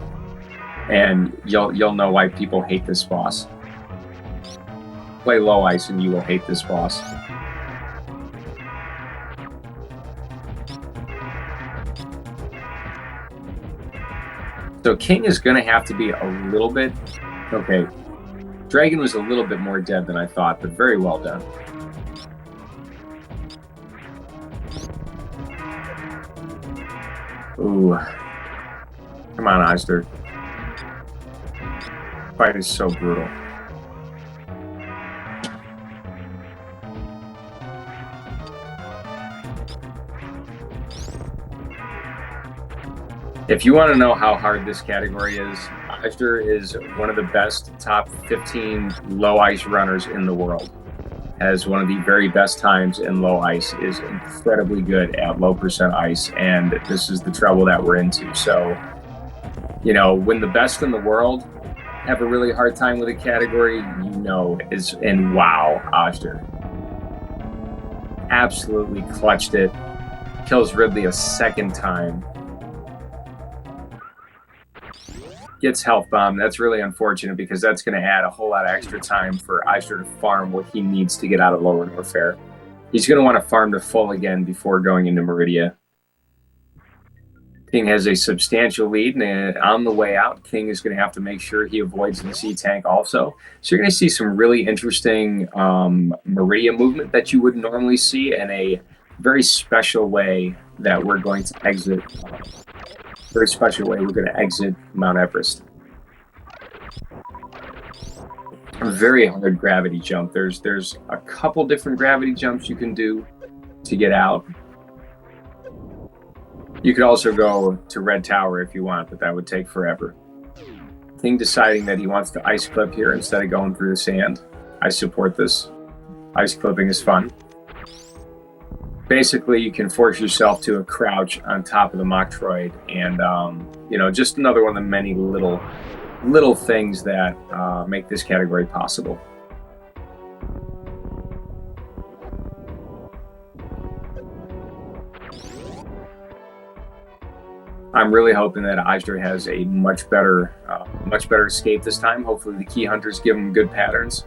And you'll know why people hate this boss. Play low ice and you will hate this boss. So King is going to have to be a little bit... Okay, Dragon was a little bit more dead than I thought, but very well done. Ooh. Come on, Ozdra's. Fight is so brutal. If you want to know how hard this category is, Ozdra's is one of the best top 15 low ice runners in the world. Has one of the very best times in low ice, is incredibly good at low percent ice, and this is the trouble that we're into. So, when the best in the world have a really hard time with a category, wow, Ozdra's absolutely clutched it. Kills Ridley a second time. Gets health bomb. That's really unfortunate because that's going to add a whole lot of extra time for Ozdra's to farm what he needs to get out of Lower Norfair. He's going to want to farm to full again before going into Meridia. King has a substantial lead, and on the way out, King is going to have to make sure he avoids the C-Tank also. So you're going to see some really interesting Meridia movement that you wouldn't normally see, in a very special way that we're going to exit. Very special way we're going to exit Mount Everest. A very hard gravity jump. There's a couple different gravity jumps you can do to get out. You could also go to Red Tower if you want, but that would take forever. King deciding that he wants to ice clip here instead of going through the sand. I support this. Ice clipping is fun. Basically, you can force yourself to a crouch on top of the Metroid, and just another one of the many little things that make this category possible. I'm really hoping that Ozdra's has a much better escape this time. Hopefully, the key hunters give him good patterns.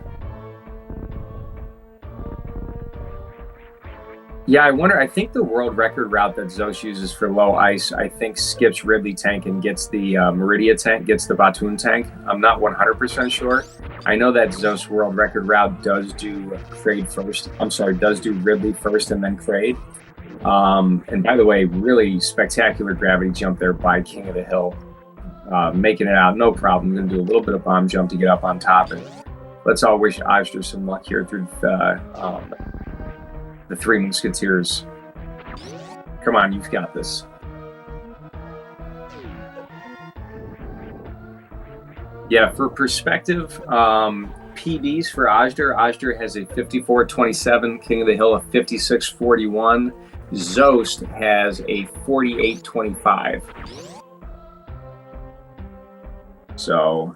Yeah, I wonder. I think the world record route that Zos uses for low ice, I think, skips Ridley tank and gets the Meridia tank, gets the Batoon tank. I'm not 100% sure. I know that Zos world record route does do Kraid first. Does do Ridley first and then Kraid. And by the way, really spectacular gravity jump there by King of the Hill. Making it out, no problem. Going to do a little bit of bomb jump to get up on top. And let's all wish Ozdra's some luck here through the Three Musketeers Come on, you've got this. Yeah, for perspective, PBs for Ajder. Ajder has a 54.27, King of the Hill a 56.41. Zost has a 48.25. So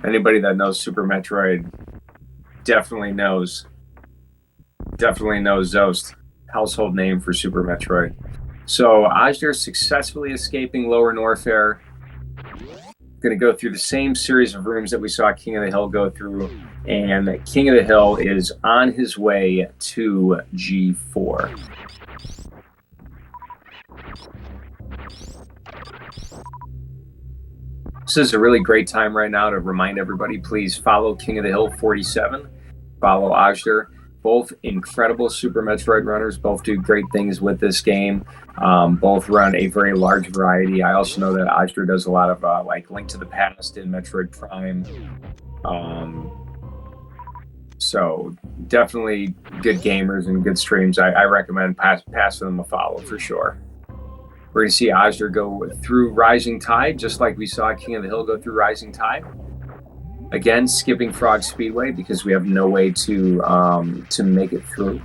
anybody that knows Super Metroid definitely knows Zost. Household name for Super Metroid. So Ajder successfully escaping Lower Norfair. Going to go through the same series of rooms that we saw King of the Hill go through, and King of the Hill is on his way to G4. This is a really great time right now to remind everybody, please follow King of the Hill 47, follow Ajder. Both incredible Super Metroid runners, both do great things with this game. Both run a very large variety. I also know that Ajder does a lot of like Link to the Past and Metroid Prime. So definitely good gamers and good streams. I recommend passing them a follow for sure. We're going to see Ajder go through Rising Tide, just like we saw King of the Hill go through Rising Tide. Again, skipping Frog Speedway because we have no way to make it through.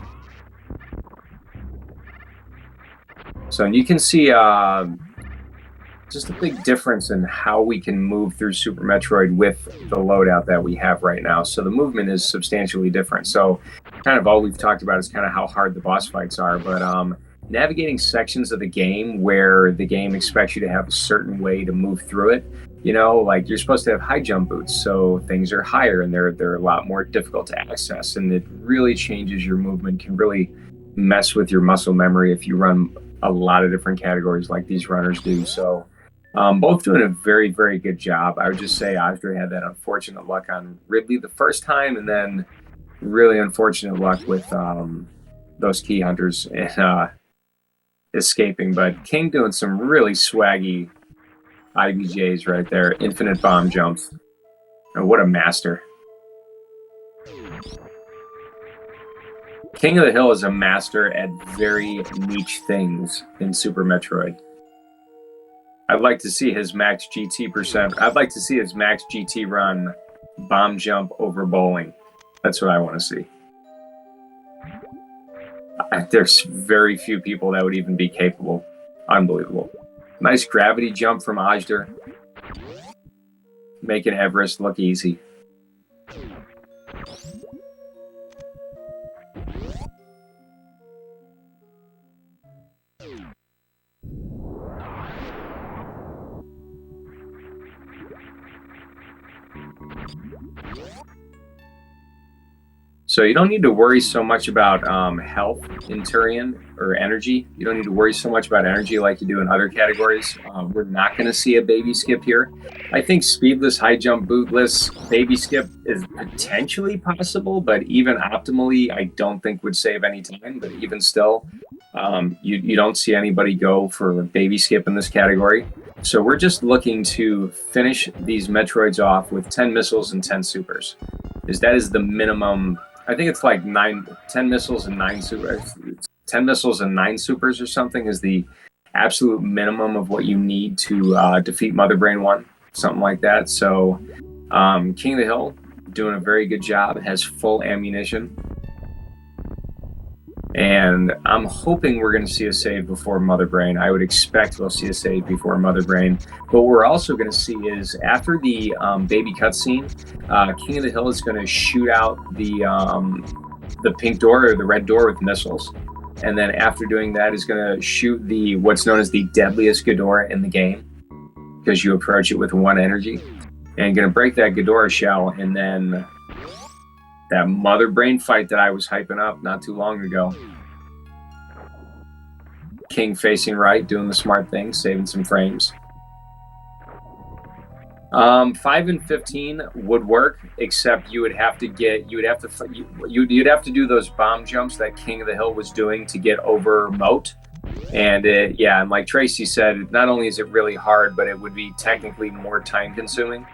So you can see just a big difference in how we can move through Super Metroid with the loadout that we have right now. So the movement is substantially different. So kind of all we've talked about is kind of how hard the boss fights are, but navigating sections of the game where the game expects you to have a certain way to move through it. You know, like you're supposed to have high jump boots, so things are higher and they're a lot more difficult to access, and it really changes your movement, can really mess with your muscle memory if you run a lot of different categories like these runners do. So both doing a very, very good job. I would just say Ajder had that unfortunate luck on Ridley the first time, and then really unfortunate luck with those key hunters and escaping. But King doing some really swaggy IBJs right there, infinite bomb jumps. And what a master. King of the Hill is a master at very niche things in Super Metroid. I'd like to see his max GT percent. I'd like to see his max GT run bomb jump over bowling. That's what I want to see. There's very few people that would even be capable. Unbelievable. Nice gravity jump from Ajder, making Everest look easy. So you don't need to worry so much about health in Turian or energy. You don't need to worry so much about energy like you do in other categories. We're not going to see a baby skip here. I think speedless, high jump, bootless, baby skip is potentially possible, but even optimally, I don't think would save any time. But even still, you don't see anybody go for a baby skip in this category. So we're just looking to finish these Metroids off with 10 missiles and 10 supers. That is the minimum. I think it's like 10 missiles and 9 supers. 10 missiles and 9 supers or something is the absolute minimum of what you need to defeat Mother Brain 1, something like that. So King of the Hill doing a very good job. It has full ammunition. And I'm hoping we're going to see a save before Mother Brain. I would expect we'll see a save before Mother Brain. But what we're also going to see is after the baby cutscene, King of the Hill is going to shoot out the pink door or the red door with missiles. And then after doing that, is going to shoot what's known as the deadliest Ghidorah in the game, because you approach it with 1 energy. And going to break that Ghidorah shell, and then that Mother Brain fight that I was hyping up not too long ago. King facing right, doing the smart thing, saving some frames. 5 and 15 would work, except you'd have to do those bomb jumps that King of the Hill was doing to get over Moat. And and like Tracy said, not only is it really hard, but it would be technically more time consuming.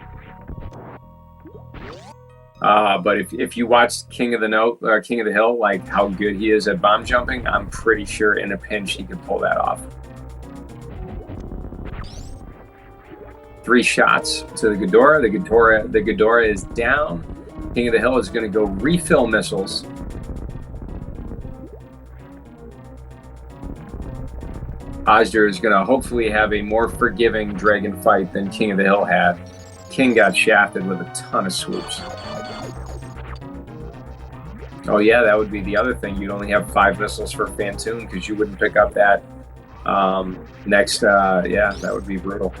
But if you watch King of the Hill, like how good he is at bomb jumping, I'm pretty sure in a pinch he could pull that off. 3 shots to the Ghidorah. The Ghidorah is down. King of the Hill is going to go refill missiles. Ozdur is going to hopefully have a more forgiving dragon fight than King of the Hill had. King got shafted with a ton of swoops. Oh yeah, that would be the other thing. You'd only have 5 missiles for Phantoon because you wouldn't pick up that next. Yeah, that would be brutal.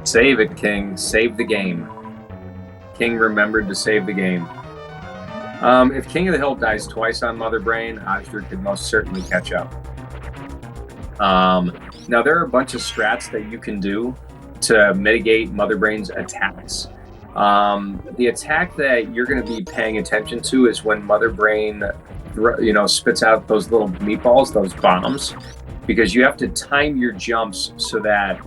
Save it, King. Save the game. King remembered to save the game. If King of the Hill dies twice on Mother Brain, Ozdur could most certainly catch up. Now, there are a bunch of strats that you can do to mitigate Mother Brain's attacks. The attack that you're going to be paying attention to is when Mother Brain, spits out those little meatballs, those bombs, because you have to time your jumps so that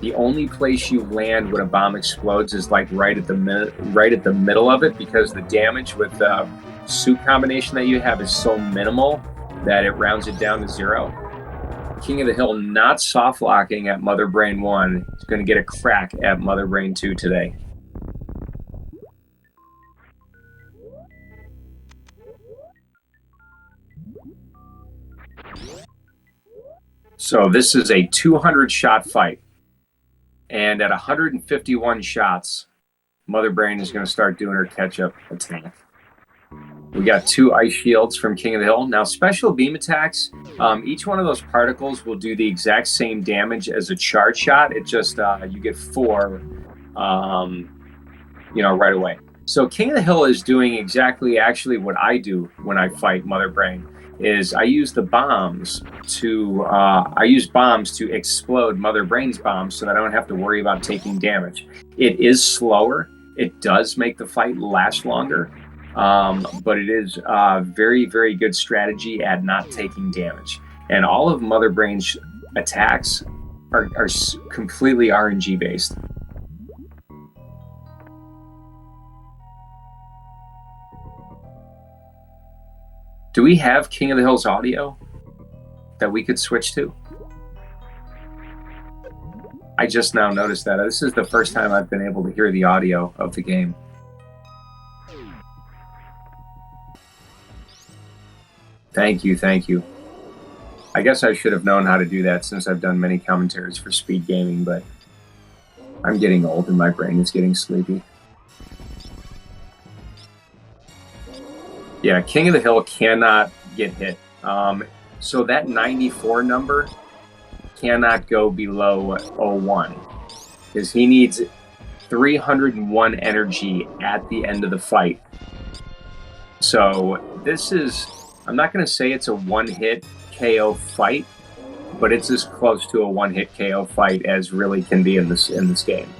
the only place you land when a bomb explodes is like right at the middle of it, because the damage with the suit combination that you have is so minimal that it rounds it down to 0. King of the Hill not soft locking at Mother Brain 1 is going to get a crack at Mother Brain 2 today. So this is a 200-shot fight. And at 151 shots, Mother Brain is going to start doing her catch-up attack. We got 2 ice shields from King of the Hill. Now, special beam attacks, each one of those particles will do the exact same damage as a charge shot. It just, you get 4, right away. So King of the Hill is doing exactly actually what I do when I fight Mother Brain. Is I use bombs to explode Mother Brain's bombs so that I don't have to worry about taking damage. It is slower. It does make the fight last longer, but it is a very, very good strategy at not taking damage. And all of Mother Brain's attacks are completely RNG based. Do we have King of the Hill's audio that we could switch to? I just now noticed that. This is the first time I've been able to hear the audio of the game. Thank you, thank you. I guess I should have known how to do that since I've done many commentaries for SpeedGaming, but I'm getting old and my brain is getting sleepy. Yeah, King of the Hill cannot get hit. So that 94 number cannot go below 01 because he needs 301 energy at the end of the fight. So this is, I'm not going to say it's a one-hit KO fight, but it's as close to a one-hit KO fight as really can be in this game.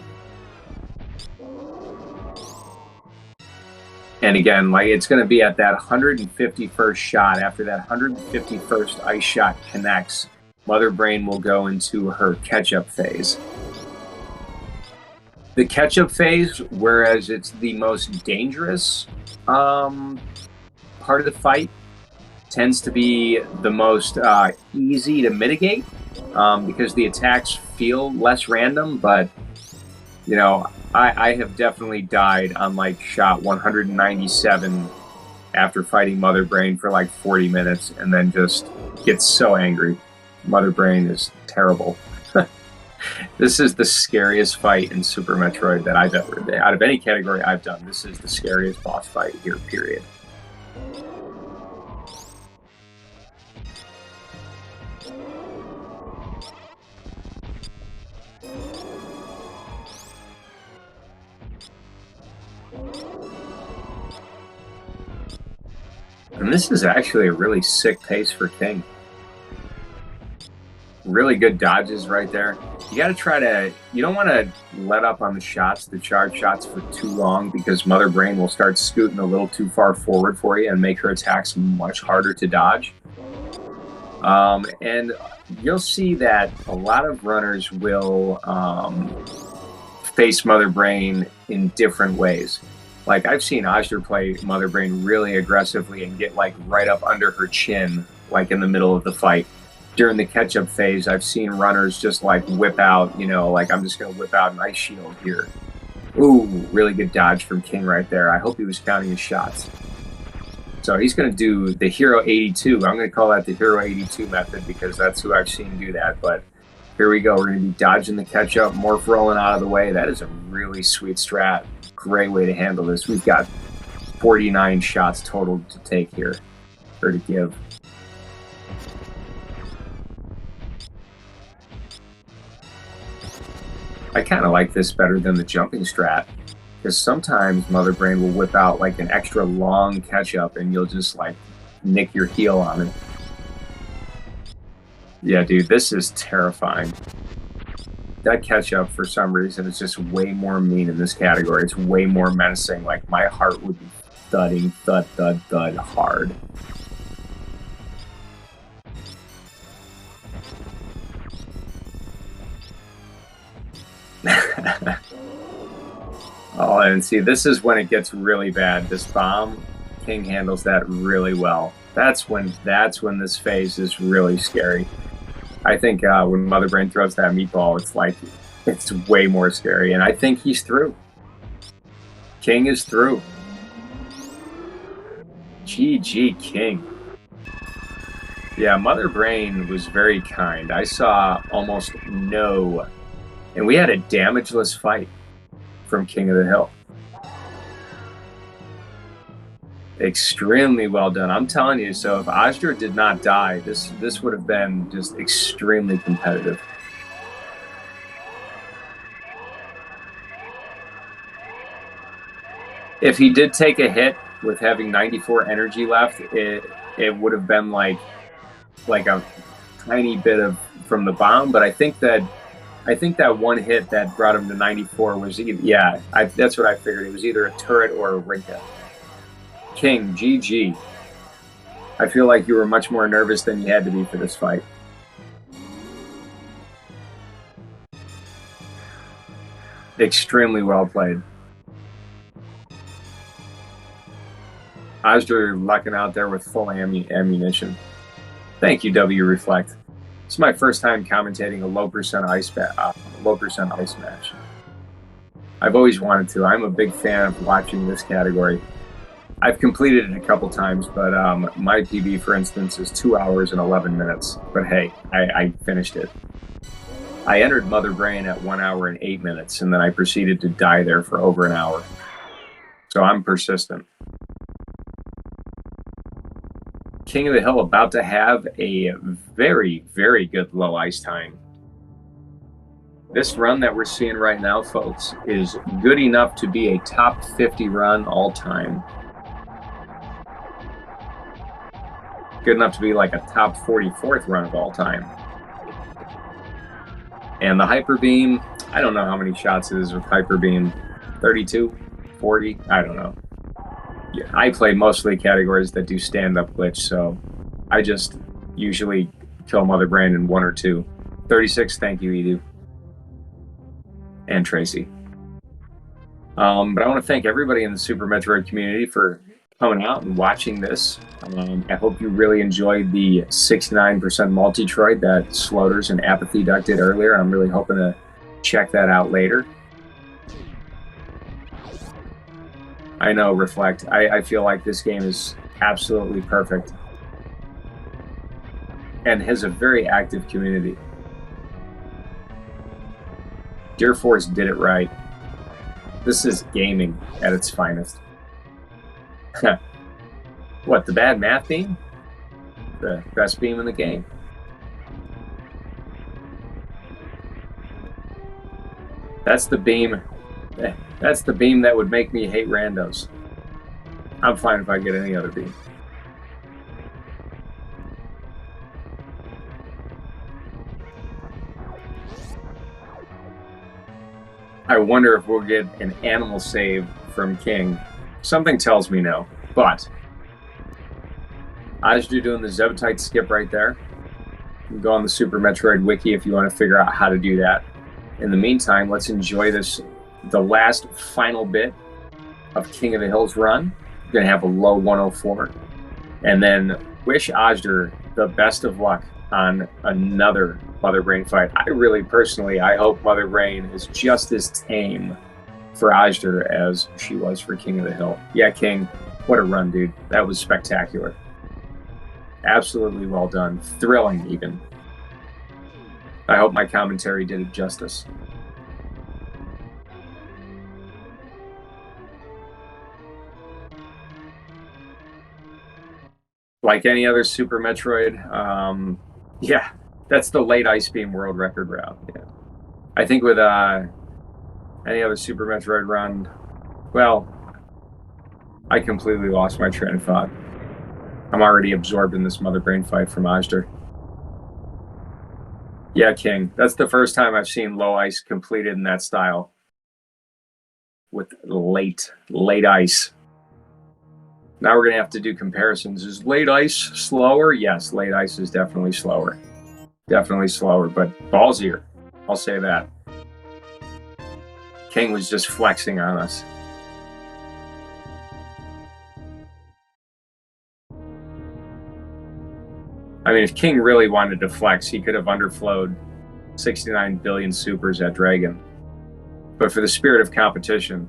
And again, like it's going to be at that 151st shot. After that 151st ice shot connects, Mother Brain will go into her catch-up phase. The catch-up phase, whereas it's the most dangerous part of the fight, tends to be the most easy to mitigate because the attacks feel less random, but you know, I have definitely died on like shot 197 after fighting Mother Brain for like 40 minutes and then just get so angry. Mother Brain is terrible. This is the scariest fight in Super Metroid that I've ever, out of any category I've done, this is the scariest boss fight here, period. And this is actually a really sick pace for King. Really good dodges right there. You got to try to, you don't want to let up on the shots, the charge shots for too long, because Mother Brain will start scooting a little too far forward for you and make her attacks much harder to dodge. And you'll see that a lot of runners will face Mother Brain in different ways. Like, I've seen Ajder play Mother Brain really aggressively and get like right up under her chin, like in the middle of the fight. During the catch-up phase, I've seen runners just like whip out, you know, like, I'm just going to whip out an ice shield here. Ooh, really good dodge from King right there. I hope he was counting his shots. So he's going to do the Hero 82. I'm going to call that the Hero 82 method because that's who I've seen do that. But here we go. We're going to be dodging the catch-up, morph rolling out of the way. That is a really sweet strat. Great way to handle this. We've got 49 shots total to take here, or to give. I kind of like this better than the jumping strat, because sometimes Mother Brain will whip out like an extra long catch-up and you'll just like nick your heel on it. Yeah, dude, this is terrifying. That catch-up, for some reason, is just way more mean in this category. It's way more menacing. Like, my heart would be thudding, thud, thud, thud hard. Oh, and see, this is when it gets really bad. This bomb, King handles that really well. That's when this phase is really scary. I think when Mother Brain throws that meatball, it's way more scary, and I think he's through. King is through. GG King. Yeah, Mother Brain was very kind. I saw almost no, and we had a damageless fight from King of the Hill. Extremely well done. I'm telling you, so if Ajder did not die, this would have been just extremely competitive. If he did take a hit with having 94 energy left, it would have been like a tiny bit of from the bomb, but I think that one hit that brought him to 94 was that's what I figured. It was either a turret or a Rinka. King, GG. I feel like you were much more nervous than you had to be for this fight. Extremely well played. Ajder lucking out there with full ammunition. Thank you, W Reflect. It's my first time commentating a low percent ice match. I've always wanted to. I'm a big fan of watching this category. I've completed it a couple times, but my PB, for instance, is 2 hours and 11 minutes. But hey, I finished it. I entered Mother Brain at 1 hour and 8 minutes, and then I proceeded to die there for over an hour. So I'm persistent. King of the Hill about to have a very, very good low ice time. This run that we're seeing right now, folks, is good enough to be a top 50 run all time. Good enough to be like a top 44th run of all time. And the Hyper Beam, I don't know how many shots it is with Hyper Beam. 32? 40? I don't know. Yeah, I play mostly categories that do stand-up glitch, so I just usually kill Mother Brain in 1 or 2. 36, thank you, Edu. And Tracy. But I want to thank everybody in the Super Metroid community for coming out and watching this. I hope you really enjoyed the 69% multi-troid that Sloters and Apathy Duck did earlier. I'm really hoping to check that out later. I know, Reflect. I feel like this game is absolutely perfect and has a very active community. Dear Force did it right. This is gaming at its finest. What, the bad math beam? The best beam in the game. That's the beam. That's the beam that would make me hate randos. I'm fine if I get any other beam. I wonder if we'll get an animal save from King. Something tells me no, but Ajdu doing the Zebetite skip right there. You can go on the Super Metroid wiki if you want to figure out how to do that. In the meantime, let's enjoy the last final bit of King of the Hills run. We're going to have a low 104. And then wish Ajdu the best of luck on another Mother Brain fight. I really personally, I hope Mother Brain is just as tame for Ajdu as she was for King of the Hill. Yeah, King, what a run, dude. That was spectacular. Absolutely well done. Thrilling, even. I hope my commentary did it justice. Like any other Super Metroid, yeah, that's the late Ice Beam world record route. Yeah. I think with any other Super Metroid run, well, I completely lost my train of thought. I'm already absorbed in this Mother Brain fight from Ajdu. Yeah, King, that's the first time I've seen low ice completed in that style. With late ice. Now we're going to have to do comparisons. Is late ice slower? Yes, late ice is definitely slower. Definitely slower, but ballsier. I'll say that. King was just flexing on us. I mean, if King really wanted to flex, he could have underflowed 69 billion supers at Dragon. But for the spirit of competition,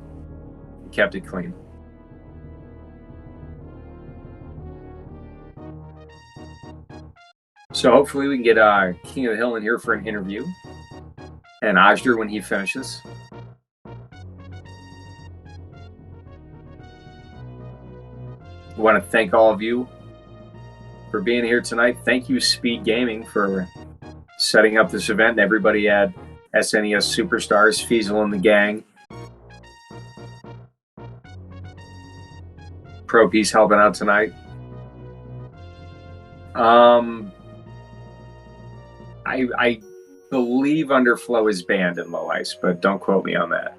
he kept it clean. So hopefully we can get King of the Hill in here for an interview. And Ajdu when he finishes. I want to thank all of you for being here tonight. Thank you, SpeedGaming, for setting up this event. Everybody at SNES Super Stars, Feasel and the gang. Pro Piece helping out tonight. I believe Underflow is banned in low ice, but don't quote me on that.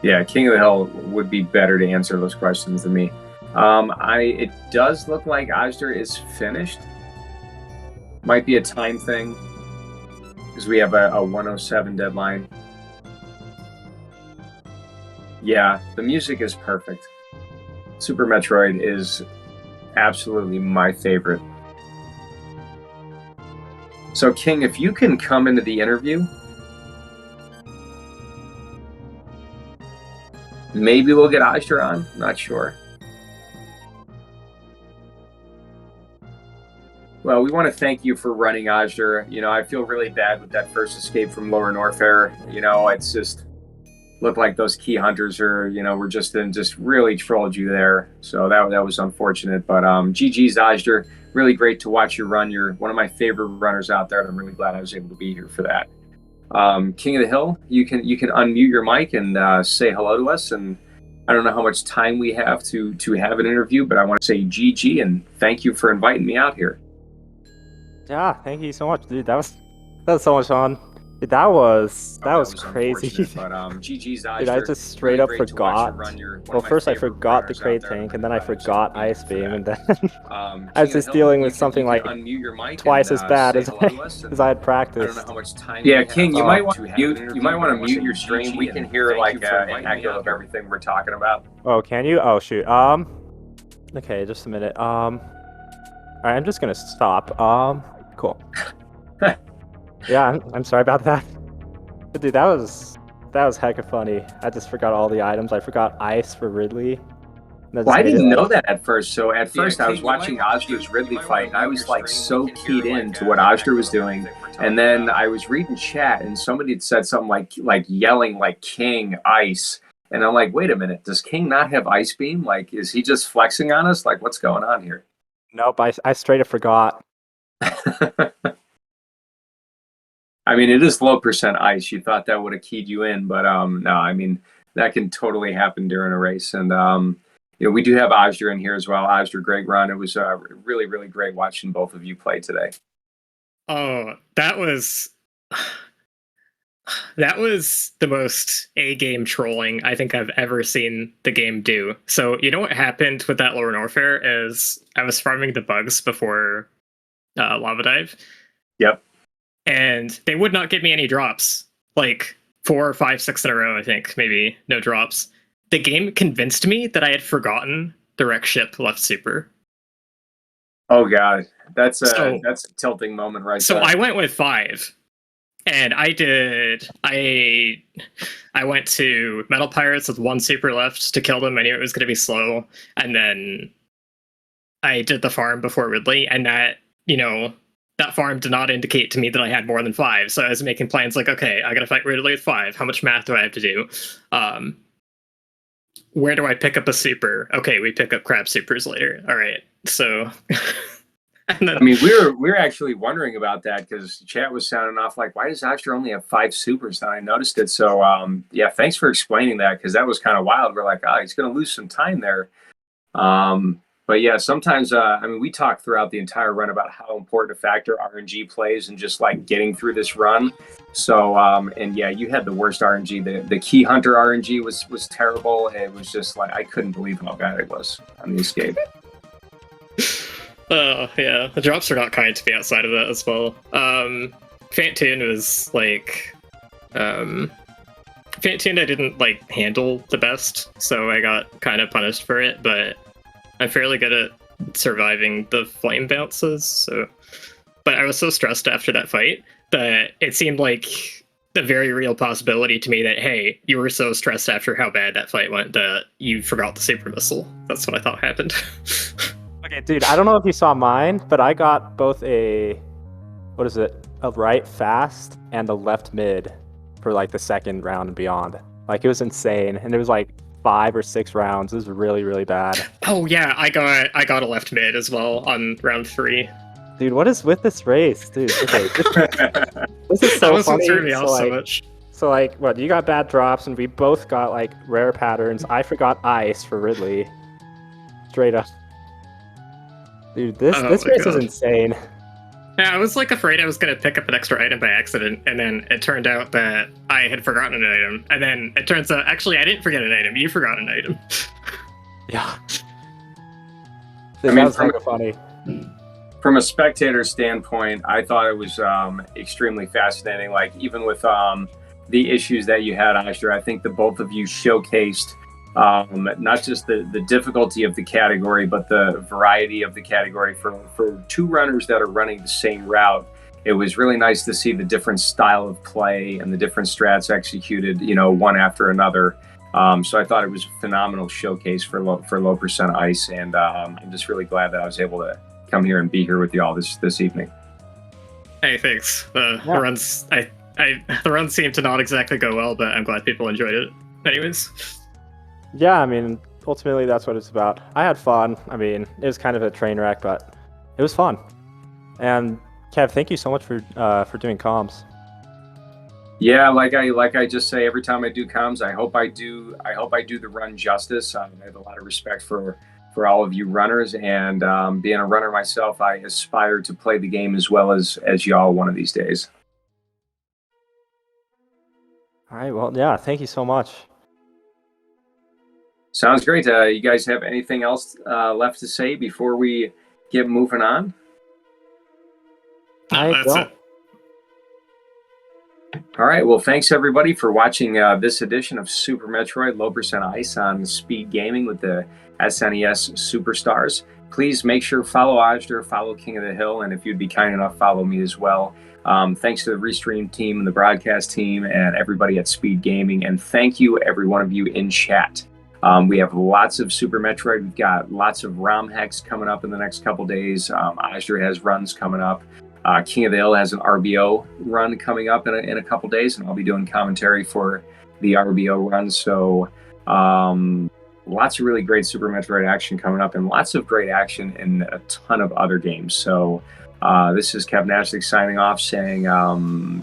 Yeah, King of the Hill would be better to answer those questions than me. It does look like Ajdu is finished. Might be a time thing because we have a 107 deadline. Yeah, the music is perfect. Super Metroid is absolutely my favorite. So, King, if you can come into the interview, maybe we'll get Ajdu on. Not sure. Well, we want to thank you for running Ajdu. You know, I feel really bad with that first escape from Lower Norfair. You know, it's just looked like those key hunters were just really trolled you there. So that was unfortunate. But GG's Ajdu. Really great to watch you run. You're one of my favorite runners out there, and I'm really glad I was able to be here for that. King of the Hill, you can unmute your mic and say hello to us. And I don't know how much time we have to have an interview, but I want to say GG and thank you for inviting me out here. Yeah, thank you so much, dude. That was so much fun. Dude, that was crazy. But GG's Ajdu. Dude, I just straight up forgot. Well, first I forgot the crate tank, and then I forgot Ice Beam, and then I was just dealing with something like twice as bad as I had practiced. I don't know how much time. Yeah, King, you might want to mute your stream. We can hear like an echo of everything we're talking about. Oh, can you? Oh shoot. Okay, just a minute. All right, I'm just gonna stop. Cool. Yeah, I'm sorry about that. But dude, that was hecka funny. I just forgot all the items. I forgot ice for Ridley. Well, I didn't know that at first. So at first I was watching Ajdu's Ridley fight, and I was like so keyed in to what Ajdu was doing. And then I was reading chat, and somebody had said something like yelling like King Ice. And I'm like, wait a minute, does King not have Ice Beam? Like, is he just flexing on us? Like, what's going on here? Nope, I straight up forgot. I mean, it is low percent ice. You thought that would have keyed you in, but no, I mean, that can totally happen during a race. And we do have Ajder in here as well. Ajder, great run. It was really, really great watching both of you play today. Oh, that was the most A-game trolling I think I've ever seen the game do. So you know what happened with that Lone Warfare is I was farming the bugs before Lava Dive. Yep. And they would not give me any drops. Like 4, 5, 6 in a row, I think, maybe no drops. The game convinced me that I had forgotten the wreck ship left super. Oh god, that's a tilting moment right there. So I went with 5. And I went to Metal Pirates with 1 super left to kill them. I knew it was going to be slow. And then I did the farm before Ridley. And that, that farm did not indicate to me that I had more than 5. So I was making plans like, okay, I got to fight Ridley with 5. How much math do I have to do? Where do I pick up a super? Okay, we pick up crab supers later. All right. So... Then, I mean, we were actually wondering about that because chat was sounding off like, why does Asher only have 5 supers? And I noticed it. So, yeah, thanks for explaining that because that was kind of wild. We're like, he's going to lose some time there. But yeah, sometimes, I mean, we talked throughout the entire run about how important a factor RNG plays and just like getting through this run. So, and yeah, you had the worst RNG. The Key Hunter RNG was terrible. It was just like, I couldn't believe how bad it was on the escape. Oh, yeah. The drops are not kind to me outside of that as well. Fantune was, like... Fantune I didn't, like, handle the best, so I got kind of punished for it, but I'm fairly good at surviving the flame bounces, so... But I was so stressed after that fight that it seemed like a very real possibility to me that, hey, you were so stressed after how bad that fight went that you forgot the super missile. That's what I thought happened. Okay, dude, I don't know if you saw mine, but I got both a right fast and a left mid for like the second round and beyond. Like it was insane, and it was like 5 or 6 rounds. It was really, really bad. Oh yeah, I got a left mid as well on round 3. Dude, what is with this race, dude? Okay, this is so funny. So much. So like, what? You got bad drops, and we both got like rare patterns. I forgot ice for Ridley. Straight up. Dude, this race is insane. Yeah, I was like afraid I was going to pick up an extra item by accident, and then it turned out that I had forgotten an item, and then it turns out, actually, I didn't forget an item, you forgot an item. Yeah. That was kind of funny. From a spectator standpoint, I thought it was extremely fascinating. Like, even with the issues that you had, Asher, I think that both of you showcased not just the difficulty of the category, but the variety of the category for 2 runners that are running the same route. It was really nice to see the different style of play and the different strats executed, one after another. So I thought it was a phenomenal showcase for low percent ice, and I'm just really glad that I was able to come here and be here with you all this evening. Hey, thanks. The runs seemed to not exactly go well, but I'm glad people enjoyed it. Anyways. Yeah, I mean, ultimately that's what it's about. I had fun. I mean, it was kind of a train wreck, but it was fun. And Kev, thank you so much for doing comms. Yeah, like I just say every time I do comms, I hope I do the run justice. I have a lot of respect for all of you runners, and being a runner myself, I aspire to play the game as well as y'all one of these days. All right, well, yeah, thank you so much. Sounds great. You guys have anything else left to say before we get moving on? I don't. All right. Well, thanks everybody for watching this edition of Super Metroid Low Percent Ice on SpeedGaming with the SNES Super Stars. Please make sure follow Ajder, follow King of the Hill, and if you'd be kind enough, follow me as well. Thanks to the Restream team and the broadcast team and everybody at SpeedGaming, and thank you every one of you in chat. We have lots of Super Metroid. We've got lots of ROM hacks coming up in the next couple days. Ajder has runs coming up. King of the Hill has an RBO run coming up in a couple days, and I'll be doing commentary for the RBO run. So lots of really great Super Metroid action coming up, and lots of great action in a ton of other games. So this is Kev Nastic signing off, saying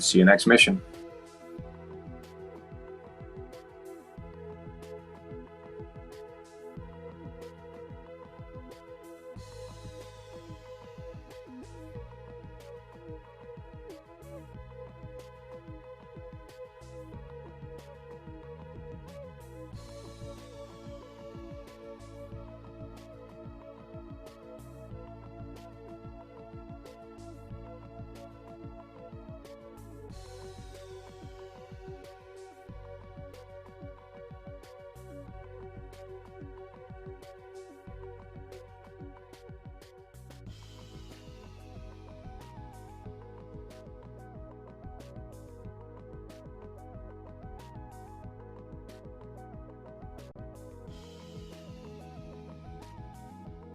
see you next mission.